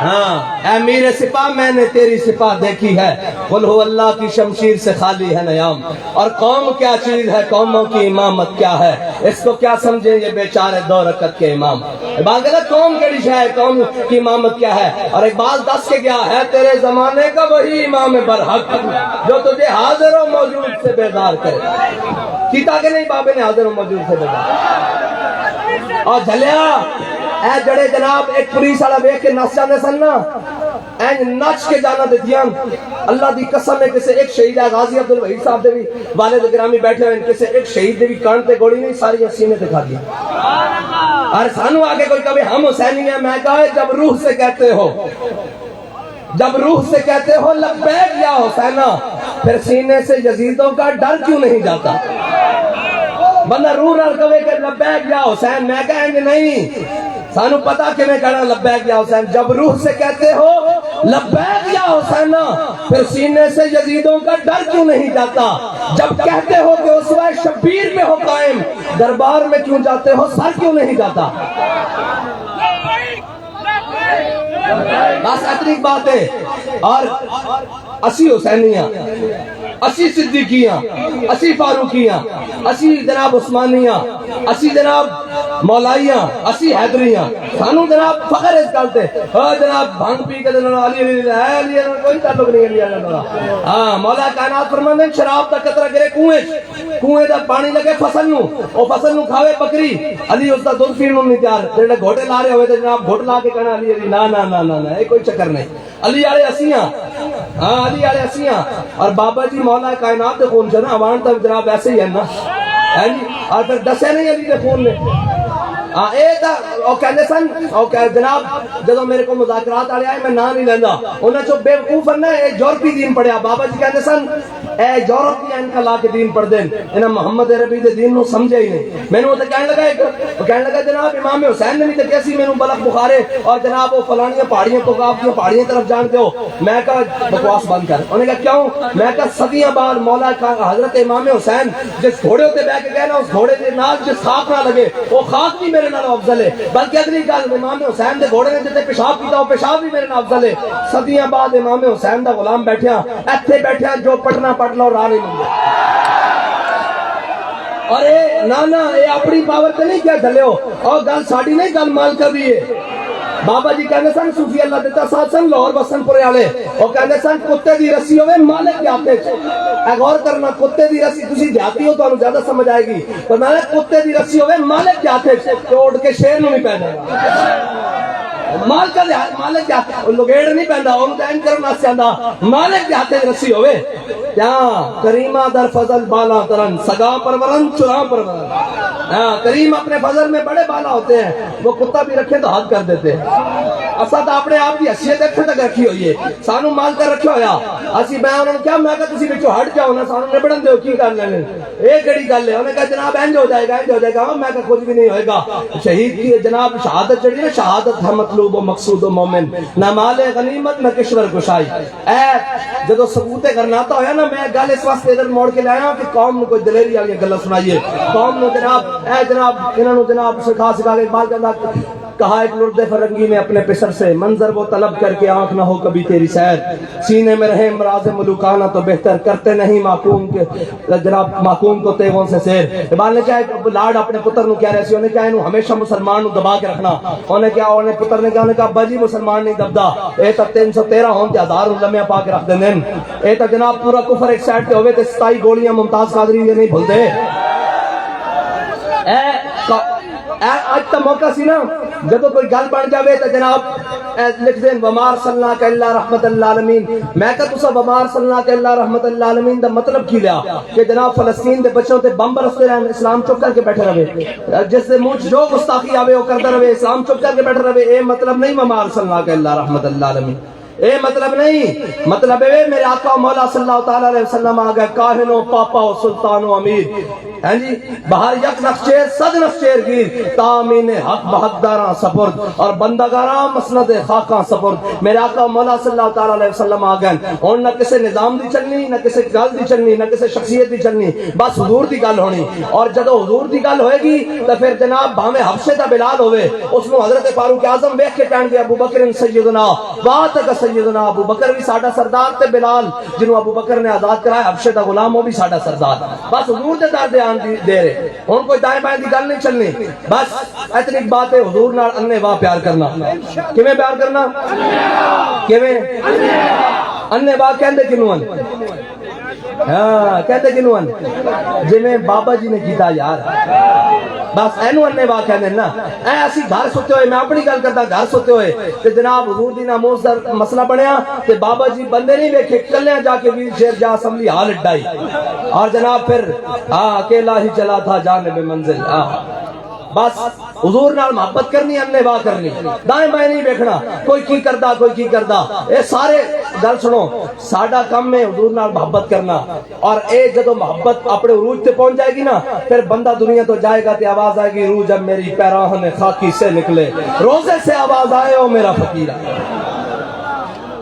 ہاں اے میرے سپاہ میں نے تیری سپاہ دیکھی ہے، قل ہو اللہ کی شمشیر سے خالی ہے نیام، اور قوم کیا چیز ہے، قوموں کی امامت کیا ہے، اس کو کیا سمجھیں یہ بیچارے 2 رکعت کے امام۔ اقبال کہتا قوم کیڑی شے ہے، قوم کی امامت کیا ہے، اور اقبال دس کے گیا ہے تیرے زمانے کا وہی امام برحق جو تجھے حاضر و موجود سے بیدار کرے۔ کیتا کہ نہیں بابے نے حاضر و موجود سے بیدار؟ اور جھلیا اے جڑے جناب ایک پولیس والا ویکھ کے نس جاندے سن نا، اینج نچ کے جانا دیتیاں، اللہ دی قسم ہے کسے ایک شہید ہے غازی عبدالوحید صاحب دے بھی والد گرامی بیٹھے ہوئے، کسے ایک شہید دے بھی کان تے گولی نہیں، ساری سینے تے کھا دیا۔ اور سانو آگے کوئی کبھی ہم حسینی ہیں، میں کہا جب روح سے کہتے ہو، جب روح سے کہتے ہو لبیک یا حسینہ، پھر سینے سے یزیدوں کا ڈر کیوں نہیں جاتا؟ بندہ روح نال کہے کہ لبیک یا حسین، میں کہیں نہیں، سانو پتا کہ میں کہنا لبیک یا حسین، جب روح سے کہتے ہو لبیک یا حسینہ، پھر سینے سے یزیدوں کا ڈر کیوں نہیں جاتا؟ جب کہتے ہو کہ اسوہ شبیر میں ہو قائم، دربار میں کیوں جاتے ہو، سر کیوں نہیں جاتا؟ بس اتنی بات ہے۔ اور اسی حسینیاں، اسی صدیقیاں، اسی فاروقیاں، اسی جناب عثمانیاں، اسی جناب مولائیاں، اسی حیدریاں، سانو جناب فخر اس گلتے، ہاں جناب بھنگ پی کے جناب علی کوئی تعلق نہیں علی اللہ۔ ہاں مولا کائنات فرماندے ہیں شراب دا قطرہ گرے کنویں دا پانی لگے فصل نو، او فصل نو کھاوے بکری، علی اس دا دودھ پین نو نہیں تیار، جڑے گھوٹے لا رہے ہوئے تے جناب گھوٹ لا کے کہنا علی علی، نا نا نا نا نا، یہ کوئی چکر نہیں۔ علی والے اسیاں، ہاں علی والے اسیاں، اور بابا جی مولا کائنات دے خون سے نا عوام تک جناب ایسے ہی ہے نا، اور پھر دسے نہیں علی دے خون نے۔ کہندے سن جناب جدو میرے کو مذاکرات والے آئے، میں نہ نہیں لینا، انہاں چو بے وقوف نے یورپی دین پڑھیا، بابا جی کہندے سن اے یورپ نے ان کا لا کے دین پڑھ دین، انہاں محمد عربی دے دین نو سمجھے ہی نہیں۔ میں نے وہ کہنے لگا جناب امام حسین نے بھی تو کیسی میں بلک بخارے اور جناب وہ فلانیاں پہاڑیاں تو آپ کی پہاڑیاں طرف جانتے ہو۔ میں کہا بکواس بند کر، انہوں نے کہا کیوں؟ میں کہا صدیاں بعد مولا حضرت امام حسین جس گھوڑے ہوتے بیٹھ کے گئے نا، اس گھوڑے کے نال جس خاک نہ لگے وہ خاک بھی میرے نال افضل ہے، بلکہ اگلی گل امام حسین دے گھوڑے نے جتے پیشاب کیتا وہ پیشاب بھی میرے نال افضل ہے۔ صدیاں بعد امام حسین دا غلام بیٹھیا ایتھے بیٹھیا جو پٹنا پٹ لو راہ نہیں ملے۔ اور اے نا اے اپنی پاور تے نہیں کیا دھلے ہو، اور گل ساڈی نہیں، گل مال کا بھی ہے۔ بابا جی کہنے سن صوفی اللہ دیتا ساتھ سن لاہور بسن پورے والے، وہ کہنے سن کتے دی رسی ہوئے مالک کے ہاتھ وچ۔ اے غور کرنا، کتے دی رسی تسی دیہاتی ہو تو زیادہ سمجھ آئے گی، پر میں کتے دی رسی ہوئے مالک کے ہاتھ وچ، توڑ کے شیر نو نہیں پہ جائے گا۔ مالک کے ہاتھ لگیڑ نہیں پہندا، ان کا انکر نہ سیاندا، مالک کے ہاتھ رسی ہوئے کیا کریمہ در فضل بالا ترن، سگا پرورن چرا پرورن۔ ہاں کریم اپنے فضل میں بڑے بالا ہوتے ہیں، وہ کتا بھی رکھے تو حد کر دیتے ہیں۔ اسا تو اپنے آپ کی حیثیت اتنے تک رکھی ہوئی ہے، سانو مال کر رکھا ہویا، اسی میں انہوں نے کیا میں کہا تسی وچوں ہٹ جاؤ نا، سانو نبڑن دیو کی کر لینے، یہ کیڑی گل ہے؟ انہوں نے کہا جناب انج ہو جائے گا انج ہو جائے گا، میں کہا کچھ بھی نہیں ہوئے گا۔ شہید کی جناب شہادت چڑھی نا، شہادت ہے مطلوب و مقصود و مومن، نہ مال غنیمت نہ کشور گشائی۔ اے جدو ثبوت غرناطہ ہویا نا، میں گل اس واسطے ادھر موڑ کے لایا کہ قوم کو کوئی دلیری والی گلاں سنائیے، قوم نو جناب اے جناب انہاں نو جناب سکھا کے اقبال کہندا کہا ایک لرد فرنگی نے اپنے پسر سے منظر وہ طلب کر کے آنکھ نہ ہو کبھی تیری سیر سینے میں رہے امراض ملوکانہ تو بہتر کرتے نہیں معقوم کے جناب معقوم کو تیغوں سے سیر اقبال نے کیا لاڈ اپنے پتر نو کہہ رہے سی انہیں کیا انہوں ہمیشہ مسلمان نو دبا کے رکھنا انہیں کیا انہیں پتر نے کہا انہیں کہا ابا جی مسلمان نہیں دبدا اے تا 313 ہون تے 1000 لمحے پا کے رکھ دیں اے تا جناب پورا کفر ایک سائڈ تے ہوئے تے 27 گولیاں ممتاز قادری یہ نہیں بھول دے آج تا موقع سی نا جب کوئی گل بن جاوے تو جناب لکھ دیں ومار صلی اللہ کا اللہ رحمت اللہ عالمین میں کہا تسا ومار صلی اللہ کا اللہ رحمت اللہ عالمین دا مطلب کی لیا کہ جناب فلسطین دے بچوں تے بم برستے رہے اسلام چپ کر کے بیٹھے رہے جس سے منہ جو گستاخی آوے وہ کرتا رہے اسلام چپ کر کے بیٹھے رہے اے مطلب نہیں ومار صلی اللہ کا اللہ رحمت اللہ عالمین اے مطلب نہیں مطلب ہے میرے آقا مولا صلی اللہ تعالیٰ علیہ وسلم آگئے کاہن و پاپا و سلطان و امیر ہیں جی بہر یک نخشیر صد نخشیر گیر تامین حق بحقداراں سپرد اور بندگاراں مسند خاکاں سپرد میرے آقا مولا صلی اللہ تعالیٰ علیہ وسلم آگئے اور نہ کسے نظام دی چلنی نہ کسے گل دی چلنی نہ کسے شخصیت دی چلنی بس حضور دی گل ہونی اور جدو حضور دی گل ہوئے گی تو پھر جناب بھامے حبشے دا بلال ہوئے اس میں حضرت فاروق اعظم بیٹھ کے کہن گے ابو بکر سیدنا بات کا سیدنا ابو بکر بھی ساڈا سردار تے بلال جنہوں ابو بکر نے آزاد کرایا حبشے دا غلام وہ بھی ساڈا سردار بس حضور دے در دیان دے رہے ان کوئی دائیں بائیں دی گل نہیں چلنی بس اتنی بات ہے حضور نال انے واہ پیار کرنا کیویں پیار کرنا کیویں انے واہ کہندے کنوں ان ہاں کہندے کنوں ان جویں بابا جی نے کیتا یار بس اینو انے واہ کہندے نا اے اسی گھر سوتے ہوئے میں اپنی گل کردا گھر سوتے ہوئے تے جناب حضور دی ناموس دا مسئلہ بنیا تے بابا جی بندے نہیں ویکھے کلیاں جا کے ویر شیر جا اسمبلی ہال اڈائی اور جناب پھر اکیلا ہی چلا تھا جانب منزل بس حضور نال محبت کرنی انے واہ کرنی دائیں بائیں نہیں دیکھنا کوئی کی کردا اے سارے گل سنو ساڈا کم ہے حضور نال محبت کرنا اور اے جدو محبت اپنے عروج تے پہنچ جائے گی نا پھر بندہ دنیا تو جائے گا تے آواز آئے گی روح جب میری پیراہن خاکی سے نکلے روزے سے آواز آئے او میرا فقیر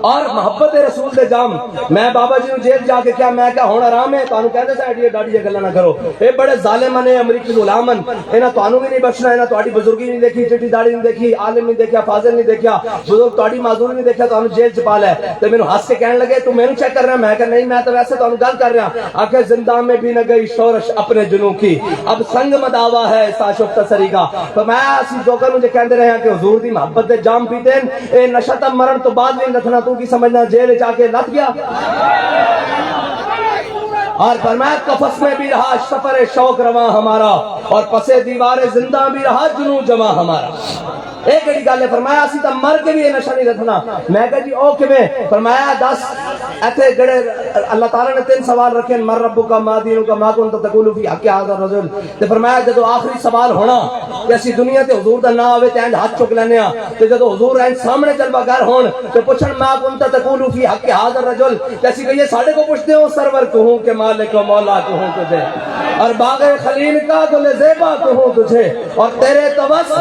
اور محبت رسول دے جام میں بابا جی نو جیل جا کے کیا میں کہا ہون آرام ہے تانوں کہندے سا ایڈی ڈاڈی گلاں نہ کرو اے بڑے ظالمان نے امریکی غلامن انہاں تانوں بھی نہیں بخشنا انہاں تہاڈی بزرگی نہیں دیکھی چٹی داڑھی نہیں دیکھی عالم نہیں دیکھا فاضل نہیں دیکھا بزرگ تہاڈی معذور نہیں دیکھا تانوں جیل چ پا لے تے مینوں ہنس کے کہن لگے تو مینوں چیک کر رہا میں کہ نہیں میں تو ویسے تانوں گل کر رہا آکھے زندہ میں بھی نہ گئی شورش اپنے جنوں کی اب سنگ مداوا ہے ساشف تسری کا تو میں اسی جوکر نو جے کہندے رہے کہ حضور دی محبت دے جام پیتے اے نشہ تے مرن تو بعد بھی نتنا تو کی سمجھنا جیل جا کے لت گیا اور فرمایا کفس میں بھی رہا سفر شوق رواں ہمارا اور پسے دیوار زندہ بھی رہا جنوں جمع ہمارا ایک ایڈی گل ہے فرمایا اسی تا مر کے بھی یہ نشہ نہیں رکھنا میں کہا جی او کیویں فرمایا 10 ایتھے گڑے اللہ تعالی نے 3 سوال رکھے مر ربک ما دینک ما کنت تقول فی حق ھذا الرجل تے فرمایا جدو آخری سوال ہونا کہ اسی دنیا تے حضور دا نام آوے تے انج ہاتھ چک لینے ہاں تے جدو حضور این سامنے جلوہ گر ہون تے پوچھن ما کنت تقول فی حق ھذا الرجل تے اسی کہیے ساڈے کو پوچھتے ہو سرور کہوں کہ مالک و مولا کہوں تجھے اور باغ خلیل کا گل زیبا کہوں تجھے اور تیرے توس